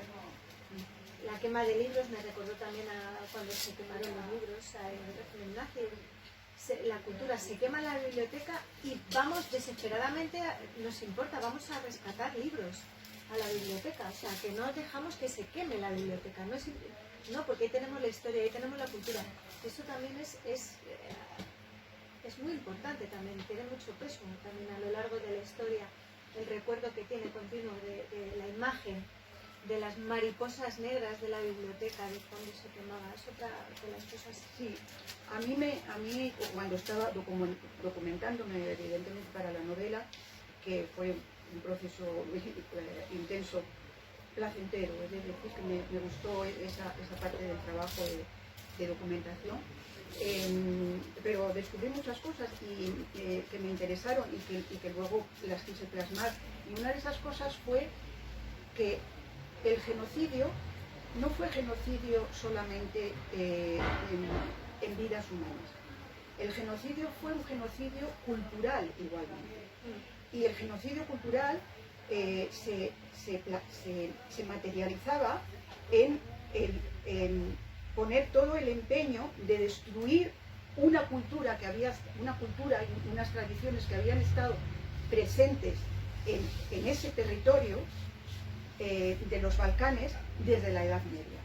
La quema de libros me recordó también a cuando se quemaron los libros en el régimen nazi. La cultura, se quema la biblioteca y vamos desesperadamente, nos importa, vamos a rescatar libros a la biblioteca, o sea, que no dejamos que se queme la biblioteca, no, porque ahí tenemos la historia, ahí tenemos la cultura. Eso también es muy importante también, tiene mucho peso también a lo largo de la historia, el recuerdo que tiene continuo de la imagen de las mariposas negras de la biblioteca, de cuando se quemaba. Es otra de las cosas. Sí, a mí cuando estaba documentándome evidentemente para la novela, que fue un proceso intenso, placentero, es decir, que me gustó esa parte del trabajo de documentación, pero descubrí muchas cosas que me interesaron y que luego las quise plasmar. Y una de esas cosas fue que el genocidio no fue genocidio solamente en vidas humanas. El genocidio fue un genocidio cultural igualmente. Y el genocidio cultural se materializaba en poner todo el empeño de destruir una cultura y unas tradiciones que habían estado presentes en ese territorio de los Balcanes desde la Edad Media.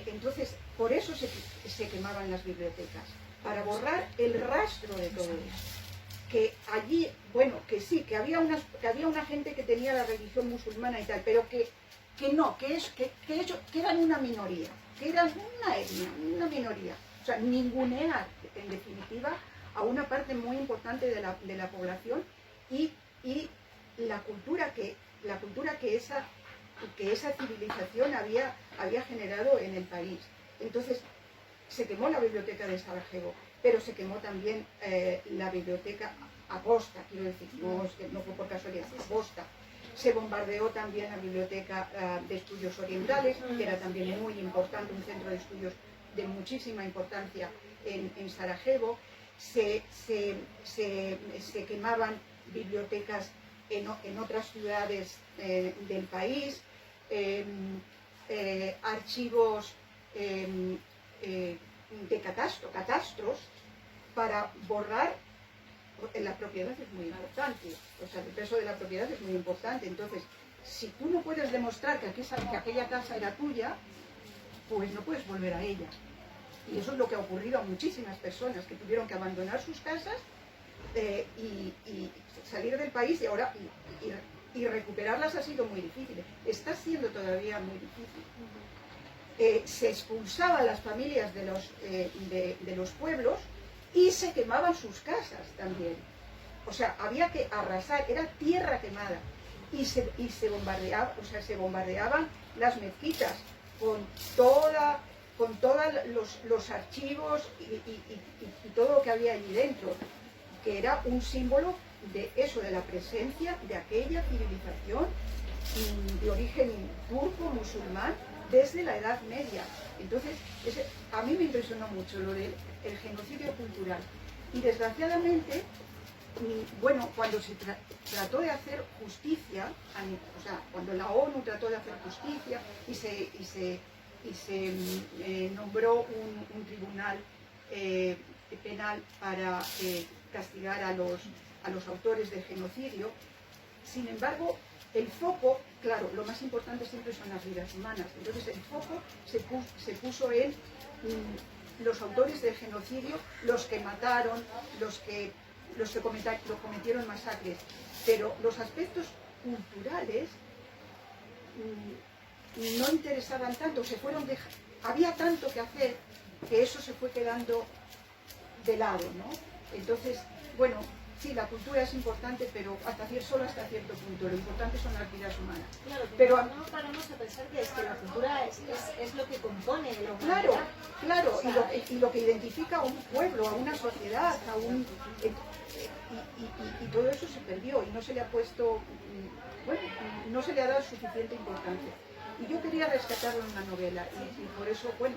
Entonces, por eso se quemaban las bibliotecas, para borrar el rastro de todo eso. Que allí, bueno, que sí, que había una gente que tenía la religión musulmana y tal, pero que eran una minoría, que eran una etnia, una minoría. O sea, ningunear, en definitiva, a una parte muy importante de la población y la cultura que esa civilización había generado en el país. Entonces, se quemó la biblioteca de Sarajevo, pero se quemó también la biblioteca Aposta, quiero decir, no fue por casualidad, Aposta. Se bombardeó también la biblioteca de estudios orientales, que era también muy importante, un centro de estudios de muchísima importancia en Sarajevo. Se quemaban bibliotecas en otras ciudades del país, archivos de catastros para borrar. La propiedad es muy importante, o sea, el peso de la propiedad es muy importante. Entonces, si tú no puedes demostrar que aquella casa era tuya, pues no puedes volver a ella. Y eso es lo que ha ocurrido a muchísimas personas que tuvieron que abandonar sus casas y salir del país, y ahora y recuperarlas ha sido muy difícil. Está siendo todavía muy difícil. Se expulsaba a las familias de los pueblos y se quemaban sus casas también. O sea, había que arrasar, era tierra quemada. Y se bombardeaban las mezquitas con todos los archivos y todo lo que había allí dentro, que era un símbolo de eso, de la presencia de aquella civilización de origen turco, musulmán, desde la Edad Media. Entonces, a mí me impresionó mucho lo del genocidio cultural. Y desgraciadamente, bueno, cuando se trató de hacer justicia, o sea, cuando la ONU trató de hacer justicia y se nombró un tribunal penal para castigar a los autores del genocidio, sin embargo, el foco, claro, lo más importante siempre son las vidas humanas. Entonces el foco se puso en los autores del genocidio, los que mataron, los que cometieron masacres. Pero los aspectos culturales no interesaban tanto, había tanto que hacer que eso se fue quedando de lado, ¿no? Entonces, bueno, Sí, la cultura es importante, pero solo hasta cierto punto. Lo importante son las vidas humanas. Claro, pero no paramos a pensar que la cultura es lo que compone la humanidad. Claro, claro, O sea, y lo que identifica a un pueblo, a una sociedad, a un... y todo eso se perdió y no se le ha puesto, bueno, no se le ha dado suficiente importancia. Y yo quería rescatarlo en una novela y por eso, bueno,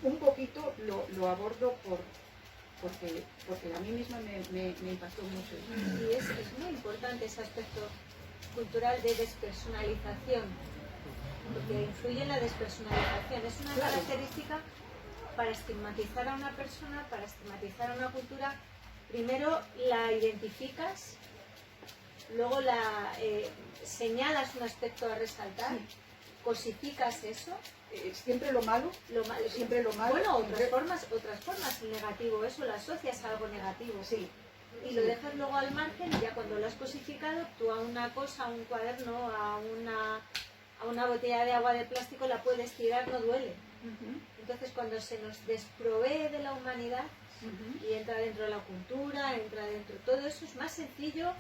un poquito lo abordo porque a mí misma me impactó mucho. Y es muy importante ese aspecto cultural de despersonalización, porque influye en la despersonalización. Es una característica para estigmatizar a una persona, para estigmatizar a una cultura. Primero la identificas, luego la señalas un aspecto a resaltar, cosificas eso. Siempre lo malo, siempre lo malo. Bueno, otras formas, el negativo, eso lo asocias a algo negativo. Sí. Y lo dejas luego al margen y ya cuando lo has cosificado, tú a una cosa, a un cuaderno, a una botella de agua de plástico la puedes tirar, no duele. Entonces cuando se nos desprovee de la humanidad y entra dentro de la cultura, entra dentro, todo eso es más sencillo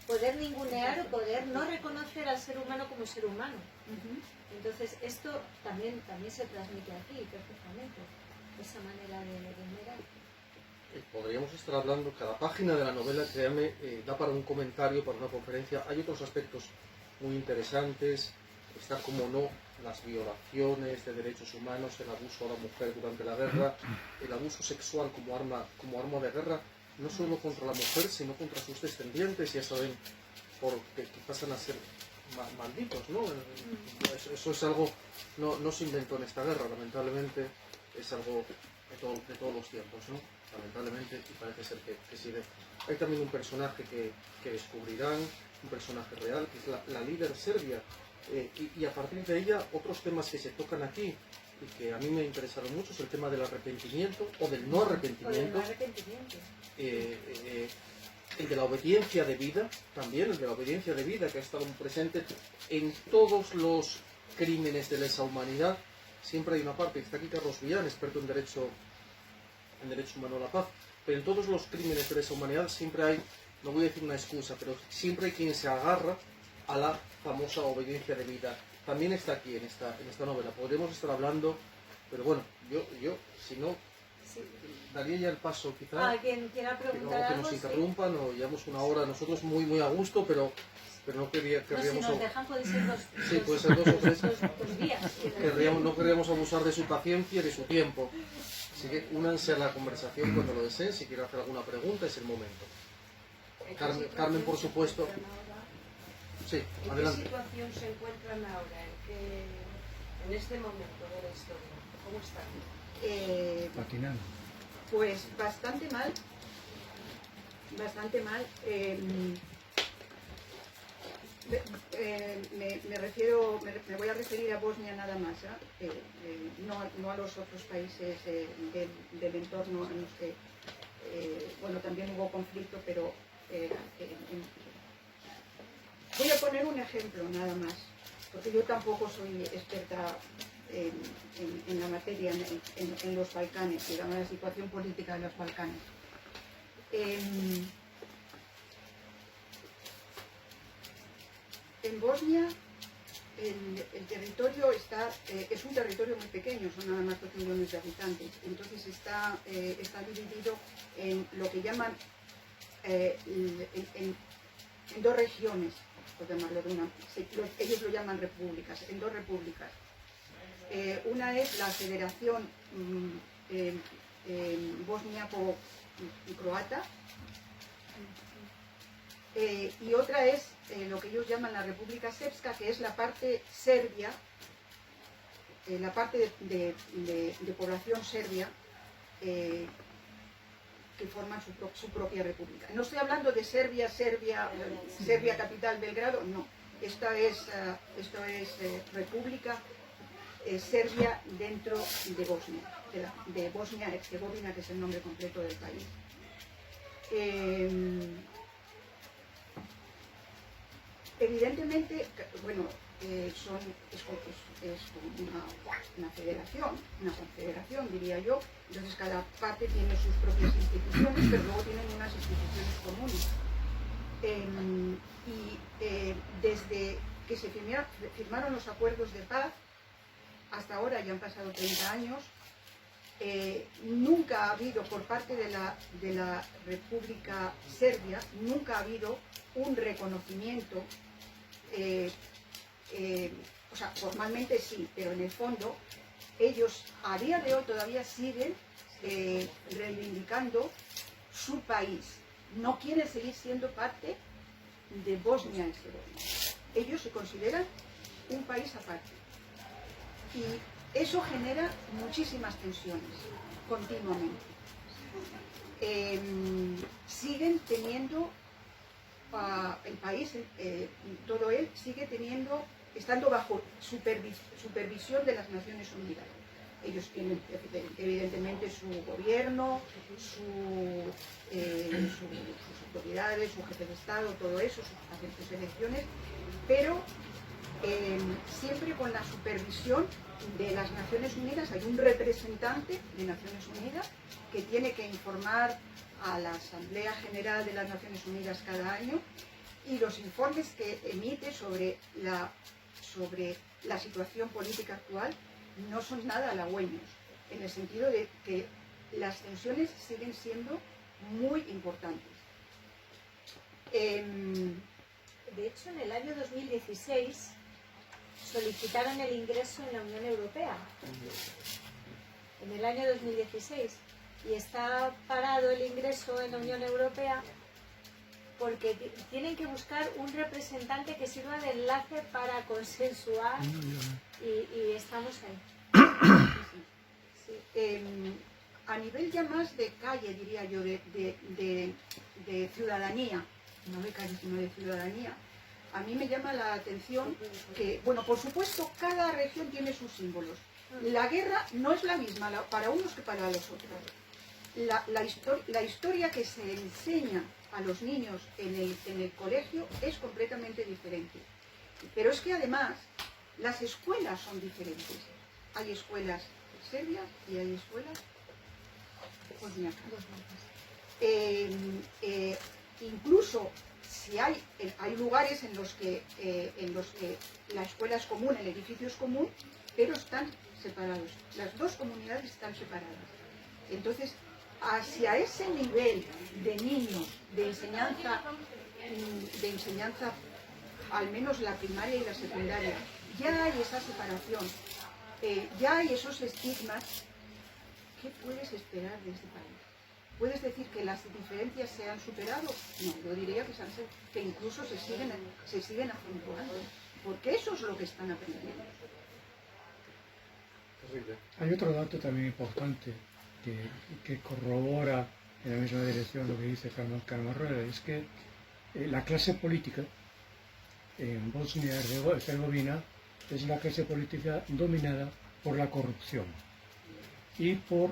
poder ningunear o poder no reconocer al ser humano como ser humano. Entonces esto también se transmite aquí perfectamente, esa manera de mirar. Podríamos estar hablando, cada página de la novela, créame, da para un comentario, para una conferencia. Hay otros aspectos muy interesantes, está como no las violaciones de derechos humanos, el abuso a la mujer durante la guerra, el abuso sexual como arma de guerra, no solo contra la mujer, sino contra sus descendientes, ya saben, porque pasan a ser malditos, ¿no? Eso es algo, no se inventó en esta guerra, lamentablemente, es algo de todos los tiempos, ¿no? Lamentablemente, y parece ser que sigue. Hay también un personaje que descubrirán, un personaje real, que es la líder serbia, y a partir de ella, otros temas que se tocan aquí, y que a mí me interesaron mucho, es el tema del arrepentimiento, o del no arrepentimiento, el de la obediencia de vida, también el de la obediencia de vida, que ha estado presente en todos los crímenes de lesa humanidad. Siempre hay una parte, está aquí Carlos Villán, experto en derecho humano a la paz, pero en todos los crímenes de lesa humanidad siempre hay, no voy a decir una excusa, pero siempre hay quien se agarra a la famosa obediencia de vida. También está aquí en esta novela. Podríamos estar hablando, pero bueno, yo si no, daría ya el paso quizá A quien quiera preguntar que algo, nos interrumpan, o llevamos una hora nosotros muy a gusto, pero no querríamos... si nos dejan puede ser puede ser dos o tres. dos días. No querríamos abusar de su paciencia y de su tiempo. Así que únanse a la conversación cuando lo deseen. Si quieren hacer alguna pregunta, es el momento. Carmen, por supuesto. Sí, adelante. ¿En qué situación se encuentran ahora? En este momento de la historia? ¿Cómo están? Patinando. Pues bastante mal. Me voy a referir a Bosnia nada más, no a los otros países del entorno en los que, bueno, también hubo conflicto, pero voy a poner un ejemplo nada más, porque yo tampoco soy experta en la materia en los Balcanes, digamos, la situación política de los Balcanes. En Bosnia el territorio es un territorio muy pequeño, son nada más 2 millones de habitantes, entonces está dividido en lo que llaman en 2 regiones, por llamarlo de ellos lo llaman repúblicas, en 2 repúblicas. Una es la Federación Bosniaco-Croata, y otra es lo que ellos llaman la República Srpska, que es la parte serbia, la parte de población serbia que forman su propia república. No estoy hablando de Serbia capital Belgrado, no. Esto es República Serbia dentro de Bosnia, de Bosnia-Herzegovina, que es el nombre completo del país. Evidentemente, bueno, es una federación, una confederación, diría yo. Entonces cada parte tiene sus propias instituciones, pero luego tienen unas instituciones comunes. Desde que se firmaron los acuerdos de paz, hasta ahora ya han pasado 30 años, nunca ha habido por parte de la República Serbia, nunca ha habido un reconocimiento, o sea, formalmente sí, pero en el fondo ellos a día de hoy todavía siguen reivindicando su país. No quieren seguir siendo parte de Bosnia-Herzegovina. Ellos se consideran un país aparte. Y eso genera muchísimas tensiones, continuamente. Siguen teniendo, el país, todo él, sigue teniendo, estando bajo supervisión de las Naciones Unidas. Ellos tienen evidentemente su gobierno, sus autoridades, su jefe de Estado, todo eso, hacen sus elecciones, pero siempre con la supervisión de las Naciones Unidas. Hay un representante de Naciones Unidas que tiene que informar a la Asamblea General de las Naciones Unidas cada año, y los informes que emite sobre la situación política actual no son nada halagüeños, en el sentido de que las tensiones siguen siendo muy importantes. De hecho, en el año 2016 solicitaron el ingreso en la Unión Europea. En el año 2016. Y está parado el ingreso en la Unión Europea porque tienen que buscar un representante que sirva de enlace para consensuar, y estamos ahí. Sí. A nivel ya más de calle, diría yo, de ciudadanía, no de calle sino de ciudadanía, a mí me llama la atención que, bueno, por supuesto, cada región tiene sus símbolos. La guerra no es la misma para unos que para los otros. La historia que se enseña a los niños en el colegio es completamente diferente. Pero es que además las escuelas son diferentes. Hay escuelas serbias y hay escuelas bosniacas. Incluso si hay lugares en los que la escuela es común, el edificio es común, pero están separados. Las dos comunidades están separadas. Entonces, hacia ese nivel de niños, de enseñanza, al menos la primaria y la secundaria, ya hay esa separación, ya hay esos estigmas. ¿Qué puedes esperar de este país? ¿Puedes decir que las diferencias se han superado? No, yo diría que incluso se siguen acentuando, porque eso es lo que están aprendiendo. Hay otro dato también importante que corrobora en la misma dirección lo que dice Carmen Rueda, es que la clase política en Bosnia y Herzegovina es la clase política dominada por la corrupción y por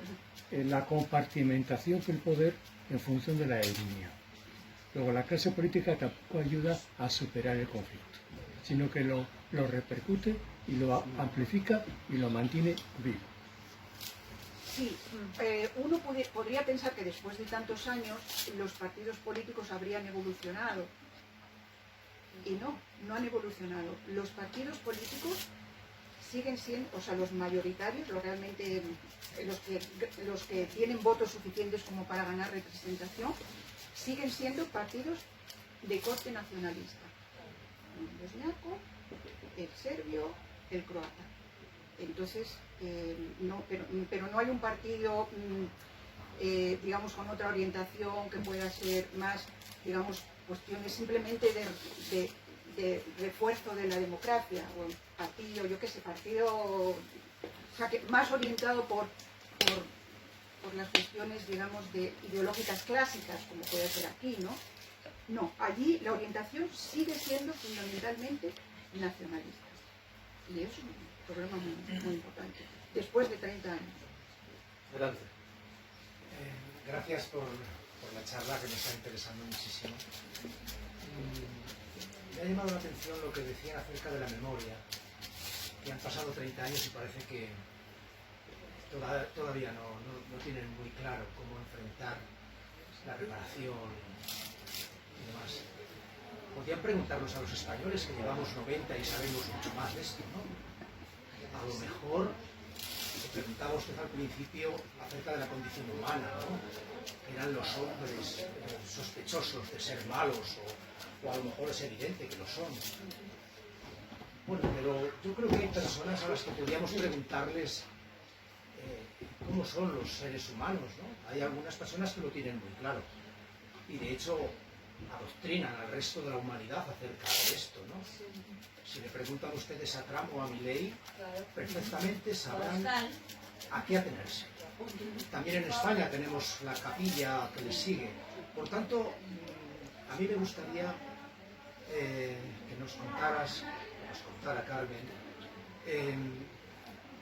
la compartimentación del poder en función de la etnia. Luego, la clase política tampoco ayuda a superar el conflicto, sino que lo repercute y lo amplifica y lo mantiene vivo. Sí, uno podría pensar que después de tantos años los partidos políticos habrían evolucionado. Y no han evolucionado. Los partidos políticos siguen siendo, o sea, los mayoritarios, los que tienen votos suficientes como para ganar representación, siguen siendo partidos de corte nacionalista. El bosniaco, el serbio, el croata. Entonces, pero no hay un partido, digamos, con otra orientación que pueda ser más, digamos, cuestiones simplemente de refuerzo de la democracia, o el partido, yo qué sé, o sea, que más orientado por las cuestiones, digamos, ideológicas clásicas, como puede ser aquí, ¿no? No, allí la orientación sigue siendo fundamentalmente nacionalista. Y eso es un problema muy importante, después de 30 años. Adelante. Gracias por por la charla que me está interesando muchísimo. Me ha llamado la atención lo que decían acerca de la memoria, que han pasado 30 años y parece que todavía no tienen muy claro cómo enfrentar la reparación y demás. Podrían preguntarnos a los españoles, que llevamos 90 y sabemos mucho más de esto, ¿no? A lo mejor le preguntaba usted al principio acerca de la condición humana, ¿no? Eran los hombres sospechosos de ser malos, o a lo mejor es evidente que lo son. Bueno, pero yo creo que hay personas a las que podríamos preguntarles cómo son los seres humanos, ¿no? Hay algunas personas que lo tienen muy claro y de hecho adoctrinan al resto de la humanidad acerca de esto, ¿no? Si le preguntan ustedes a Trump o a Milei, perfectamente sabrán a qué atenerse. También en España tenemos la capilla que les sigue. Por tanto, a mí me gustaría que nos contara Carmen,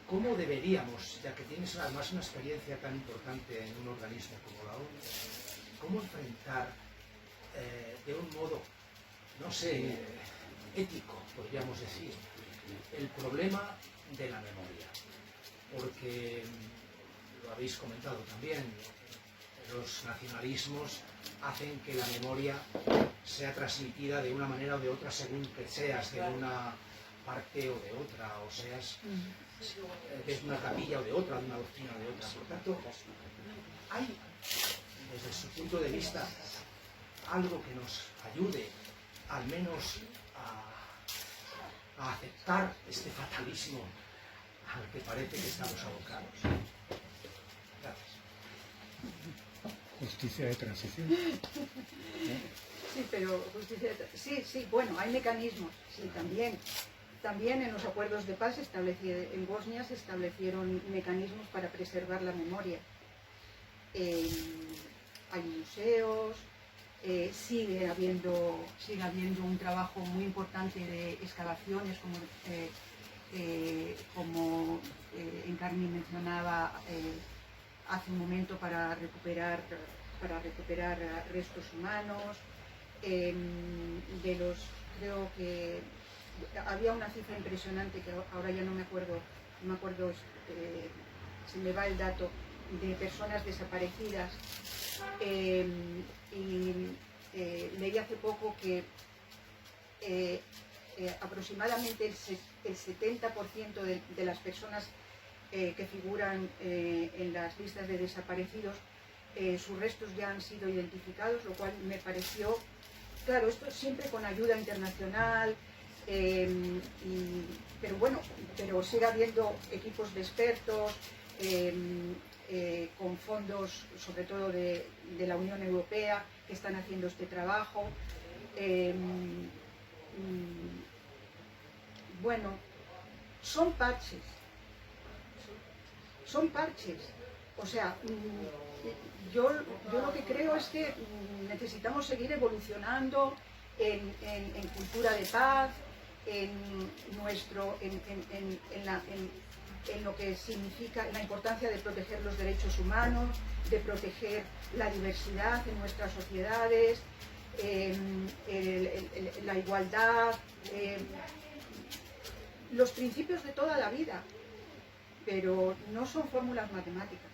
cómo deberíamos, ya que tienes además una experiencia tan importante en un organismo como la ONU, cómo enfrentar de un modo, no sé, ético, podríamos decir, el problema de la memoria. Porque, lo habéis comentado también, los nacionalismos hacen que la memoria sea transmitida de una manera o de otra según que seas de una parte o de otra, o seas de una capilla o de otra, de una doctrina o de otra. Por tanto, hay, desde su punto de vista, algo que nos ayude al menos a aceptar este fatalismo al que parece que estamos abocados. Gracias. Justicia de transición. Sí, pero justicia de sí, bueno, hay mecanismos, sí, también en los acuerdos de paz en Bosnia se establecieron mecanismos para preservar la memoria. Hay museos, sigue habiendo un trabajo muy importante de excavaciones, como Encarni mencionaba hace un momento, para recuperar restos humanos. Creo que había una cifra impresionante que ahora ya no me acuerdo, se me va el dato, de personas desaparecidas. Leí hace poco que aproximadamente el 70% de las personas que figuran en las listas de desaparecidos, sus restos ya han sido identificados, lo cual me pareció, claro, esto siempre con ayuda internacional, pero sigue habiendo equipos de expertos, con fondos sobre todo de la Unión Europea, que están haciendo este trabajo. Bueno, son parches, o sea, yo lo que creo es que necesitamos seguir evolucionando en cultura de paz, en lo que significa la importancia de proteger los derechos humanos, de proteger la diversidad en nuestras sociedades, la igualdad, los principios de toda la vida, pero no son fórmulas matemáticas.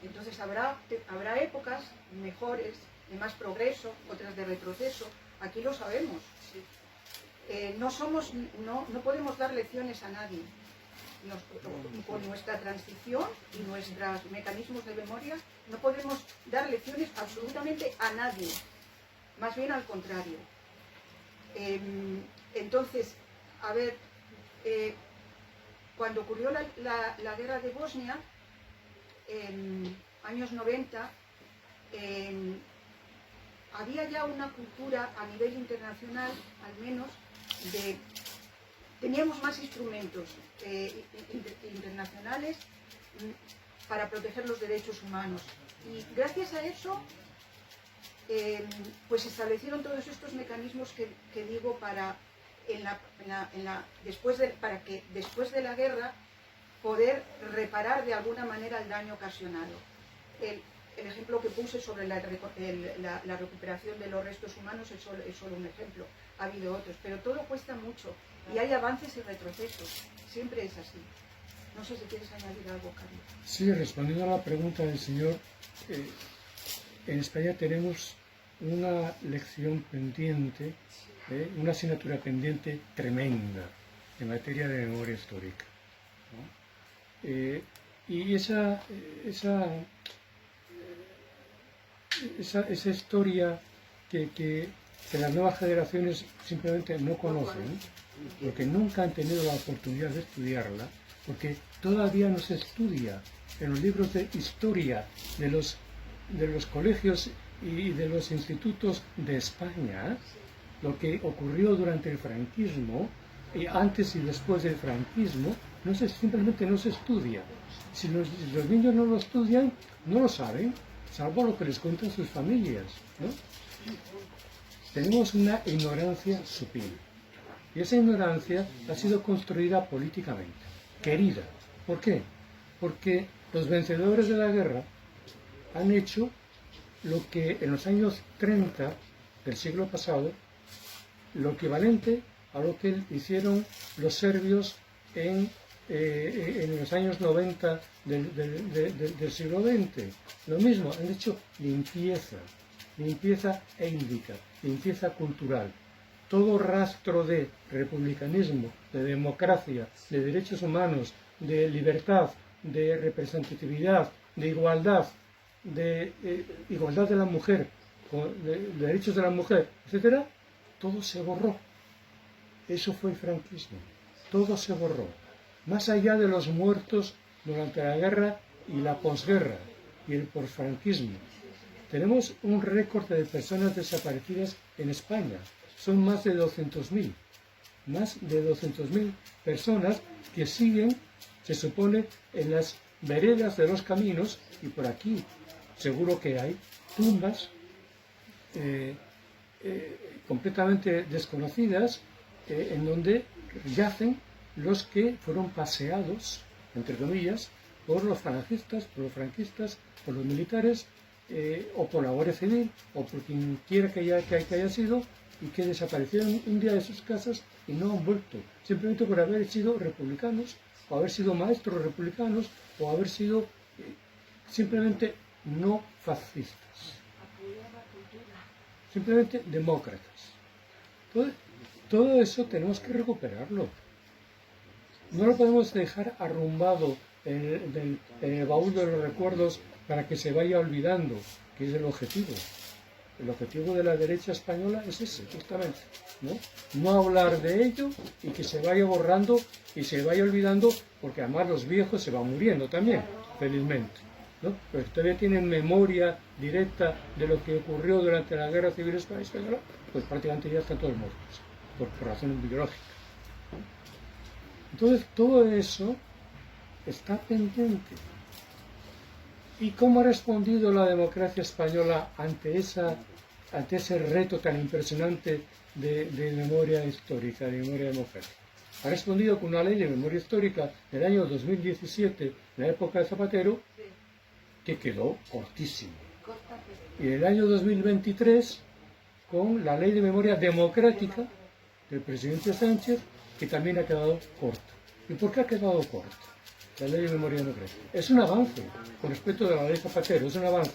Entonces habrá épocas mejores, de más progreso, otras de retroceso. Aquí lo sabemos. No podemos dar lecciones a nadie. Con nuestra transición y nuestros mecanismos de memoria no podemos dar lecciones absolutamente a nadie, más bien al contrario. Entonces, a ver, cuando ocurrió la guerra de Bosnia, en años 90, había ya una cultura a nivel internacional, al menos, teníamos más instrumentos internacionales para proteger los derechos humanos. Y gracias a eso, pues se establecieron todos estos mecanismos que digo para que después de la guerra poder reparar de alguna manera el daño ocasionado. el ejemplo que puse sobre la recuperación de los restos humanos es solo un ejemplo. Ha habido otros, pero todo cuesta mucho y hay avances y retrocesos. Siempre es así. No sé si quieres añadir algo, Carlos. Sí, respondiendo a la pregunta del señor, en España tenemos una lección pendiente, una asignatura pendiente tremenda en materia de memoria histórica, ¿no? Y esa historia que las nuevas generaciones simplemente no conocen, porque nunca han tenido la oportunidad de estudiarla, porque todavía no se estudia en los libros de historia de los colegios y de los institutos de España, lo que ocurrió durante el franquismo, y antes y después del franquismo, simplemente no se estudia. Si los niños no lo estudian, no lo saben, salvo lo que les cuentan sus familias, ¿no? Tenemos una ignorancia sutil. Y esa ignorancia ha sido construida políticamente, querida. ¿Por qué? Porque los vencedores de la guerra han hecho lo que en los años 30 del siglo pasado, lo equivalente a lo que hicieron los serbios en los años 90 del siglo XX. Lo mismo, han hecho limpieza étnica, limpieza cultural. Todo rastro de republicanismo, de democracia, de derechos humanos, de libertad, de representatividad, de igualdad de la mujer, de derechos de la mujer, etc., todo se borró. Eso fue el franquismo. Todo se borró. Más allá de los muertos durante la guerra y la posguerra y el posfranquismo, tenemos un récord de personas desaparecidas en España. Son más de 200.000. Más de 200.000 personas que siguen, se supone, en las veredas de los caminos, y por aquí seguro que hay tumbas completamente desconocidas en donde yacen los que fueron paseados, entre comillas, por los falangistas, por los franquistas, por los militares, o por la Guardia Civil, o por quien quiera que haya sido, y que desaparecieron un día de sus casas y no han vuelto, simplemente por haber sido republicanos, o haber sido maestros republicanos, o haber sido simplemente no fascistas, simplemente demócratas. Todo eso tenemos que recuperarlo. No lo podemos dejar arrumbado en el baúl de los recuerdos para que se vaya olvidando, que es el objetivo. El objetivo de la derecha española es ese, justamente, no hablar de ello y que se vaya borrando y se vaya olvidando, porque además los viejos se van muriendo también, felizmente, ¿no? Pero todavía tienen memoria directa de lo que ocurrió durante la Guerra Civil Española, pues prácticamente ya están todos muertos, por razones biológicas. Entonces todo eso está pendiente. ¿Y cómo ha respondido la democracia española ante ese reto tan impresionante de memoria histórica, de memoria democrática? Ha respondido con una ley de memoria histórica del año 2017, en la época de Zapatero, que quedó cortísimo. Y en el año 2023, con la ley de memoria democrática del presidente Sánchez, que también ha quedado corta. ¿Y por qué ha quedado corta la ley de memoria democrática? Es un avance con respecto a la ley Zapatero, es un avance,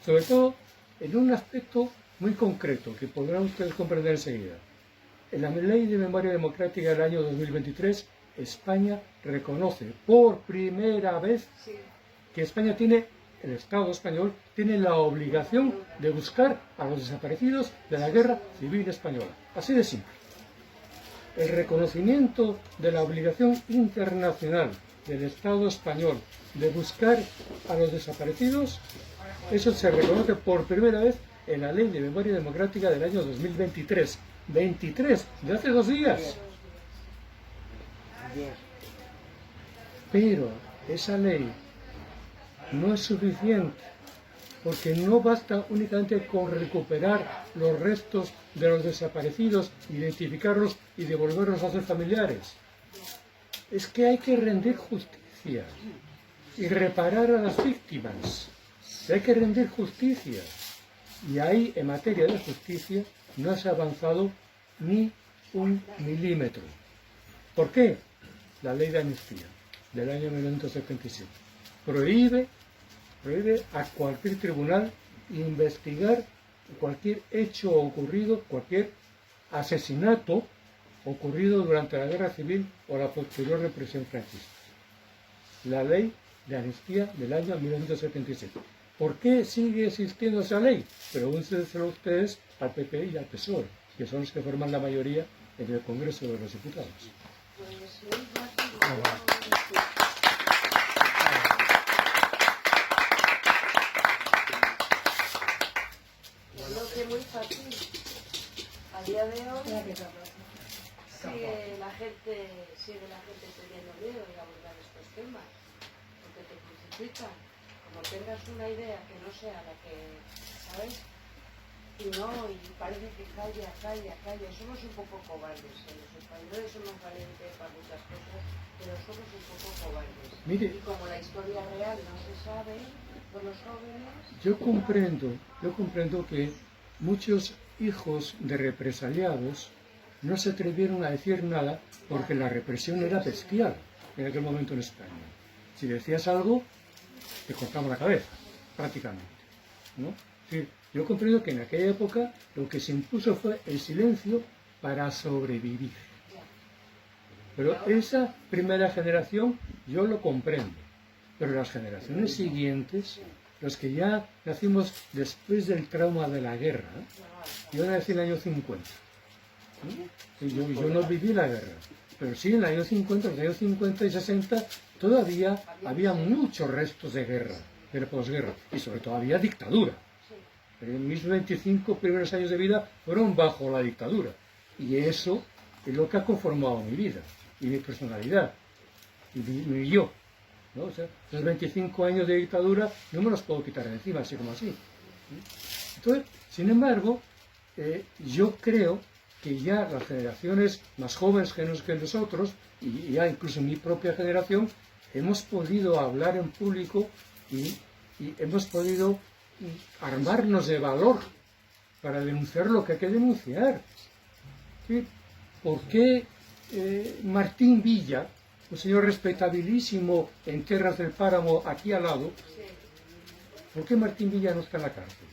sobre todo en un aspecto muy concreto que podrán ustedes comprender enseguida. En la ley de memoria democrática del año 2023, España reconoce por primera vez que el Estado español tiene la obligación de buscar a los desaparecidos de la Guerra Civil Española. Así de simple. El reconocimiento de la obligación internacional del Estado español de buscar a los desaparecidos, eso se reconoce por primera vez en la Ley de Memoria Democrática del año 2023. 23, de hace 2 días. Pero esa ley no es suficiente, porque no basta únicamente con recuperar los restos de los desaparecidos, identificarlos y devolverlos a sus familiares. Es que hay que rendir justicia y reparar a las víctimas. hay que rendir justicia. Y ahí, en materia de justicia, no se ha avanzado ni un milímetro. ¿Por qué? La ley de amnistía del año 1977 prohíbe a cualquier tribunal investigar cualquier hecho ocurrido, cualquier asesinato ocurrido durante la Guerra Civil o la posterior represión franquista. La ley de amnistía del año 1977. ¿Por qué sigue existiendo esa ley? Pregúntenselo ustedes al PP y al PSOE, que son los que forman la mayoría en el Congreso de los Diputados. Creo que muy fácil. A día de hoy sigue la gente teniendo miedo de abordar estos temas, porque te crucifican. Como tengas una idea que no sea la que, ¿sabes? Y parece que calla. Somos un poco cobardes. Los españoles somos valientes para muchas cosas, pero somos un poco cobardes. Mire, y como la historia real no se sabe, por los jóvenes... Yo comprendo que muchos hijos de represaliados no se atrevieron a decir nada porque la represión era bestial en aquel momento en España. Si decías algo, te cortaban la cabeza, prácticamente, ¿no? Es decir, yo comprendo que en aquella época lo que se impuso fue el silencio para sobrevivir. Pero esa primera generación yo lo comprendo. Pero las generaciones siguientes, los que ya nacimos después del trauma de la guerra, yo nací en el año 50. ¿no? Yo no viví la guerra, pero sí en el año 50, los años 50 y 60, todavía había muchos restos de guerra, de la posguerra, y sobre todo había dictadura. En mis 25 primeros años de vida fueron bajo la dictadura, y eso es lo que ha conformado mi vida, y mi personalidad, y mi yo. ¿no? O sea, los 25 años de dictadura no me los puedo quitar de encima, así como así. Entonces, sin embargo, yo creo que ya las generaciones más jóvenes que nosotros, y ya incluso mi propia generación, hemos podido hablar en público y hemos podido armarnos de valor para denunciar lo que hay que denunciar. ¿Sí? ¿Por qué Martín Villa, un señor respetabilísimo en Tierras del Páramo, aquí al lado, por qué Martín Villa no está en la cárcel?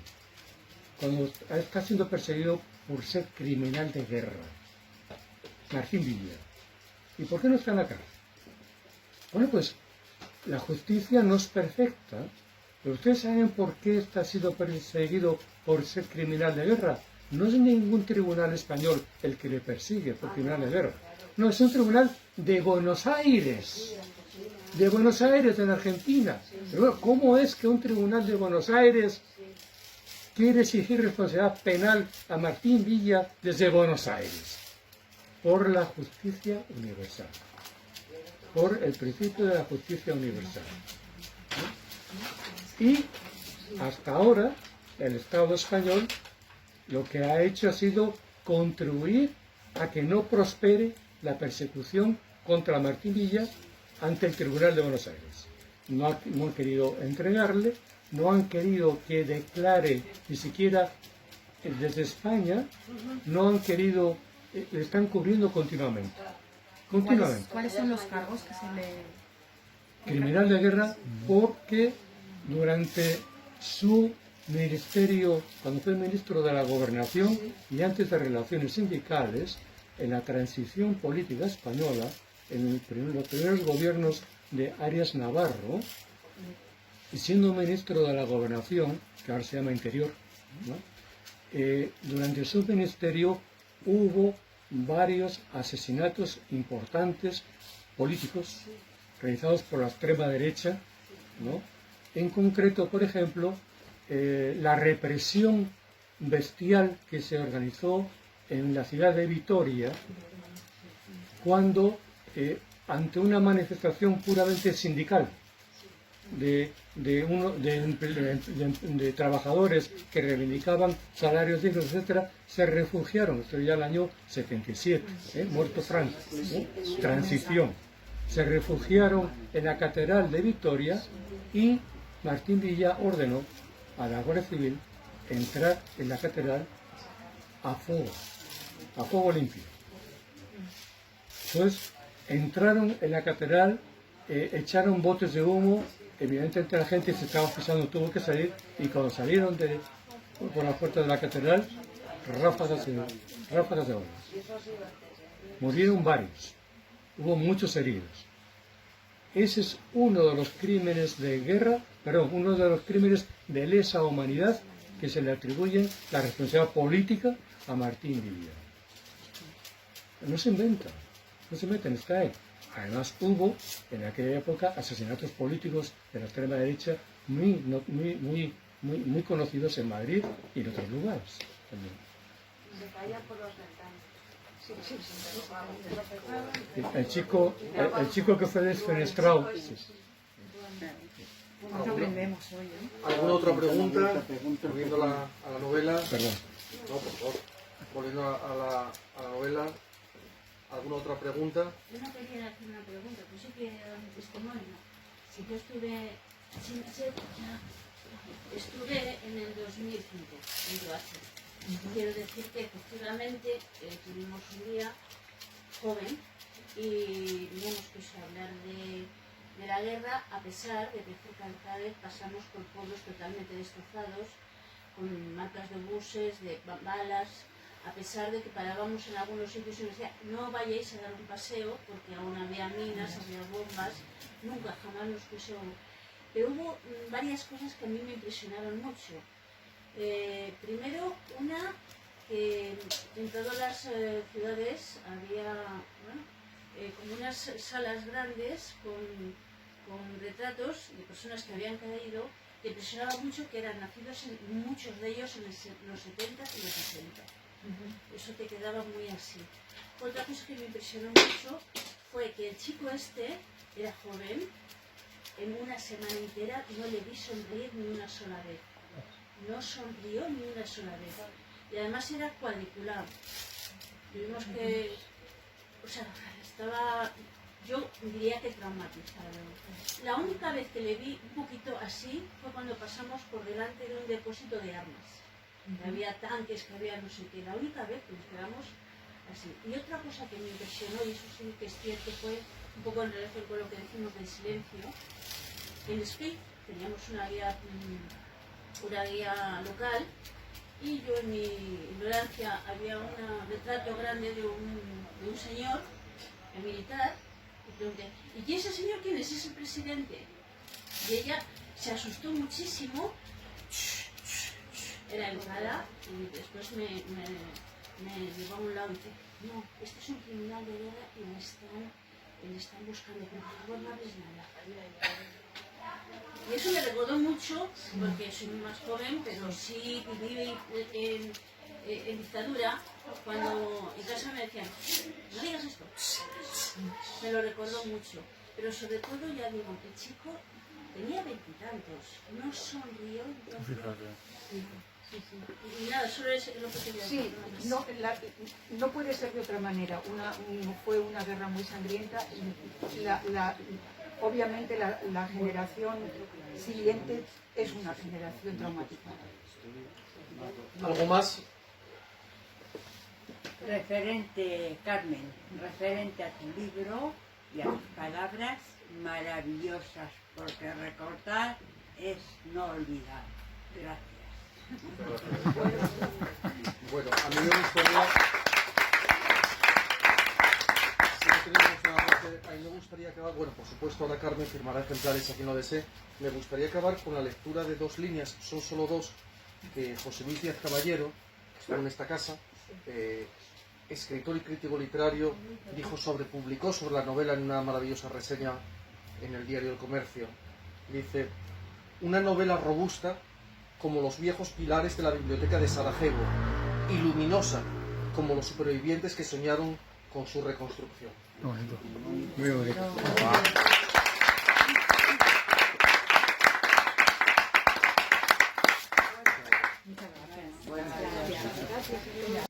Cuando está siendo perseguido por ser criminal de guerra. Martín Villa. ¿Y por qué no está en la cárcel? Bueno, pues la justicia no es perfecta, pero ustedes saben por qué está siendo perseguido por ser criminal de guerra. No es ningún tribunal español el que le persigue por criminal de guerra. No, es un tribunal de Buenos Aires. De Buenos Aires, en Argentina. Pero bueno, ¿cómo es que un tribunal de Buenos Aires quiere exigir responsabilidad penal a Martín Villa desde Buenos Aires? Por la justicia universal. Por el principio de la justicia universal. ¿no? Y hasta ahora el Estado español lo que ha hecho ha sido contribuir a que no prospere la persecución contra Martín Villa ante el Tribunal de Buenos Aires. No han querido entregarle, no han querido que declare ni siquiera desde España, no han querido, le están cubriendo continuamente. ¿Cuáles son los cargos que se le...? Criminal de guerra porque durante su ministerio, cuando fue ministro de la Gobernación y antes de Relaciones Sindicales, en la transición política española, en los primeros gobiernos de Arias Navarro, y siendo ministro de la Gobernación, que ahora se llama Interior, ¿no? Durante su ministerio hubo varios asesinatos importantes políticos realizados por la extrema derecha, ¿no? En concreto, por ejemplo, la represión bestial que se organizó en la ciudad de Vitoria cuando ante una manifestación puramente sindical de trabajadores que reivindicaban salarios dignos, etcétera, se refugiaron, esto ya el año 77, muerto Franco, transición, se refugiaron en la catedral de Vitoria y Martín Villa ordenó a la Guardia Civil entrar en la catedral a fuego limpio. Entonces entraron en la catedral, echaron botes de humo, evidentemente la gente se estaba pisando, tuvo que salir, y cuando salieron por la puerta de la catedral, ráfagas de balas. Murieron varios, hubo muchos heridos. Ese es uno de los crímenes de guerra, uno de los crímenes de lesa humanidad que se le atribuyen la responsabilidad política a Martín Villa. No se inventan, está ahí. Además hubo en aquella época asesinatos políticos de la extrema derecha muy conocidos en Madrid y en otros lugares también. Se caía por los ventanas. El chico que fue desfenestrado. Aprendemos hoy, ¿Alguna otra pregunta? Volviendo a la novela. Perdón. No, por favor. Volviendo a la novela. ¿Alguna otra pregunta? Yo no quería hacer una pregunta, pues sí que dar un testimonio. Si yo estuve en el 2005 en Croacia. Quiero decir que efectivamente tuvimos un día joven y teníamos que hablar de la guerra, a pesar de que cerca de Cádiz pasamos por pueblos totalmente destrozados, con marcas de buses, de balas, a pesar de que parábamos en algunos sitios y nos decía no vayáis a dar un paseo porque aún había minas, había bombas, nunca jamás nos pusieron. Pero hubo varias cosas que a mí me impresionaron mucho. Primero, que en todas las ciudades había como unas salas grandes con retratos de personas que habían caído. Me impresionaba mucho que eran nacidos, muchos de ellos en los 70 y los 60. Eso te quedaba muy así. Otra cosa que me impresionó mucho fue que el chico este era joven, en una semana entera no le vi sonreír ni una sola vez. No sonrió ni una sola vez. Y además era cuadriculado. Tuvimos que... O sea, estaba... Yo diría que traumatizado. La única vez que le vi un poquito así fue cuando pasamos por delante de un depósito de armas. Que había tanques, que había no sé qué. La única vez que nos quedamos así. Y otra cosa que me impresionó, y eso sí que es cierto, fue un poco en relación con lo que decimos del silencio. En Split teníamos una guía local, y yo en mi ignorancia había un retrato grande de un señor militar, y pregunté, ¿y ese señor quién es? ¿Es el presidente? Y ella se asustó muchísimo, era educada, y después me llevó a un lado y dice, no, este es un criminal de guerra y me están buscando, pero por favor no hables nada. Y eso me recordó mucho, porque soy más joven, pero sí viví en dictadura, cuando en casa me decían, no digas esto, me lo recordó mucho. Pero sobre todo, ya digo, el chico tenía 20 y tantos, no sonrió. Y nada, solo es lo que quería decir. Sí, no puede ser de otra manera. Fue una guerra muy sangrienta. Obviamente la generación siguiente es una generación traumatizada. ¿Algo más? Referente, Carmen, referente a tu libro y a tus palabras maravillosas, porque recordar es no olvidar. Gracias. Bueno, a mí me gustaría... A mí me gustaría acabar, bueno, por supuesto ahora Carmen firmará ejemplares a quien lo desee. Me gustaría acabar con la lectura de dos líneas, son solo dos, que José Luis Díaz Caballero, que está en esta casa, escritor y crítico literario, publicó sobre la novela en una maravillosa reseña en el diario El Comercio. Dice, una novela robusta como los viejos pilares de la biblioteca de Sarajevo, y luminosa como los supervivientes que soñaron con su reconstrucción. Muy bonito. Muchas gracias.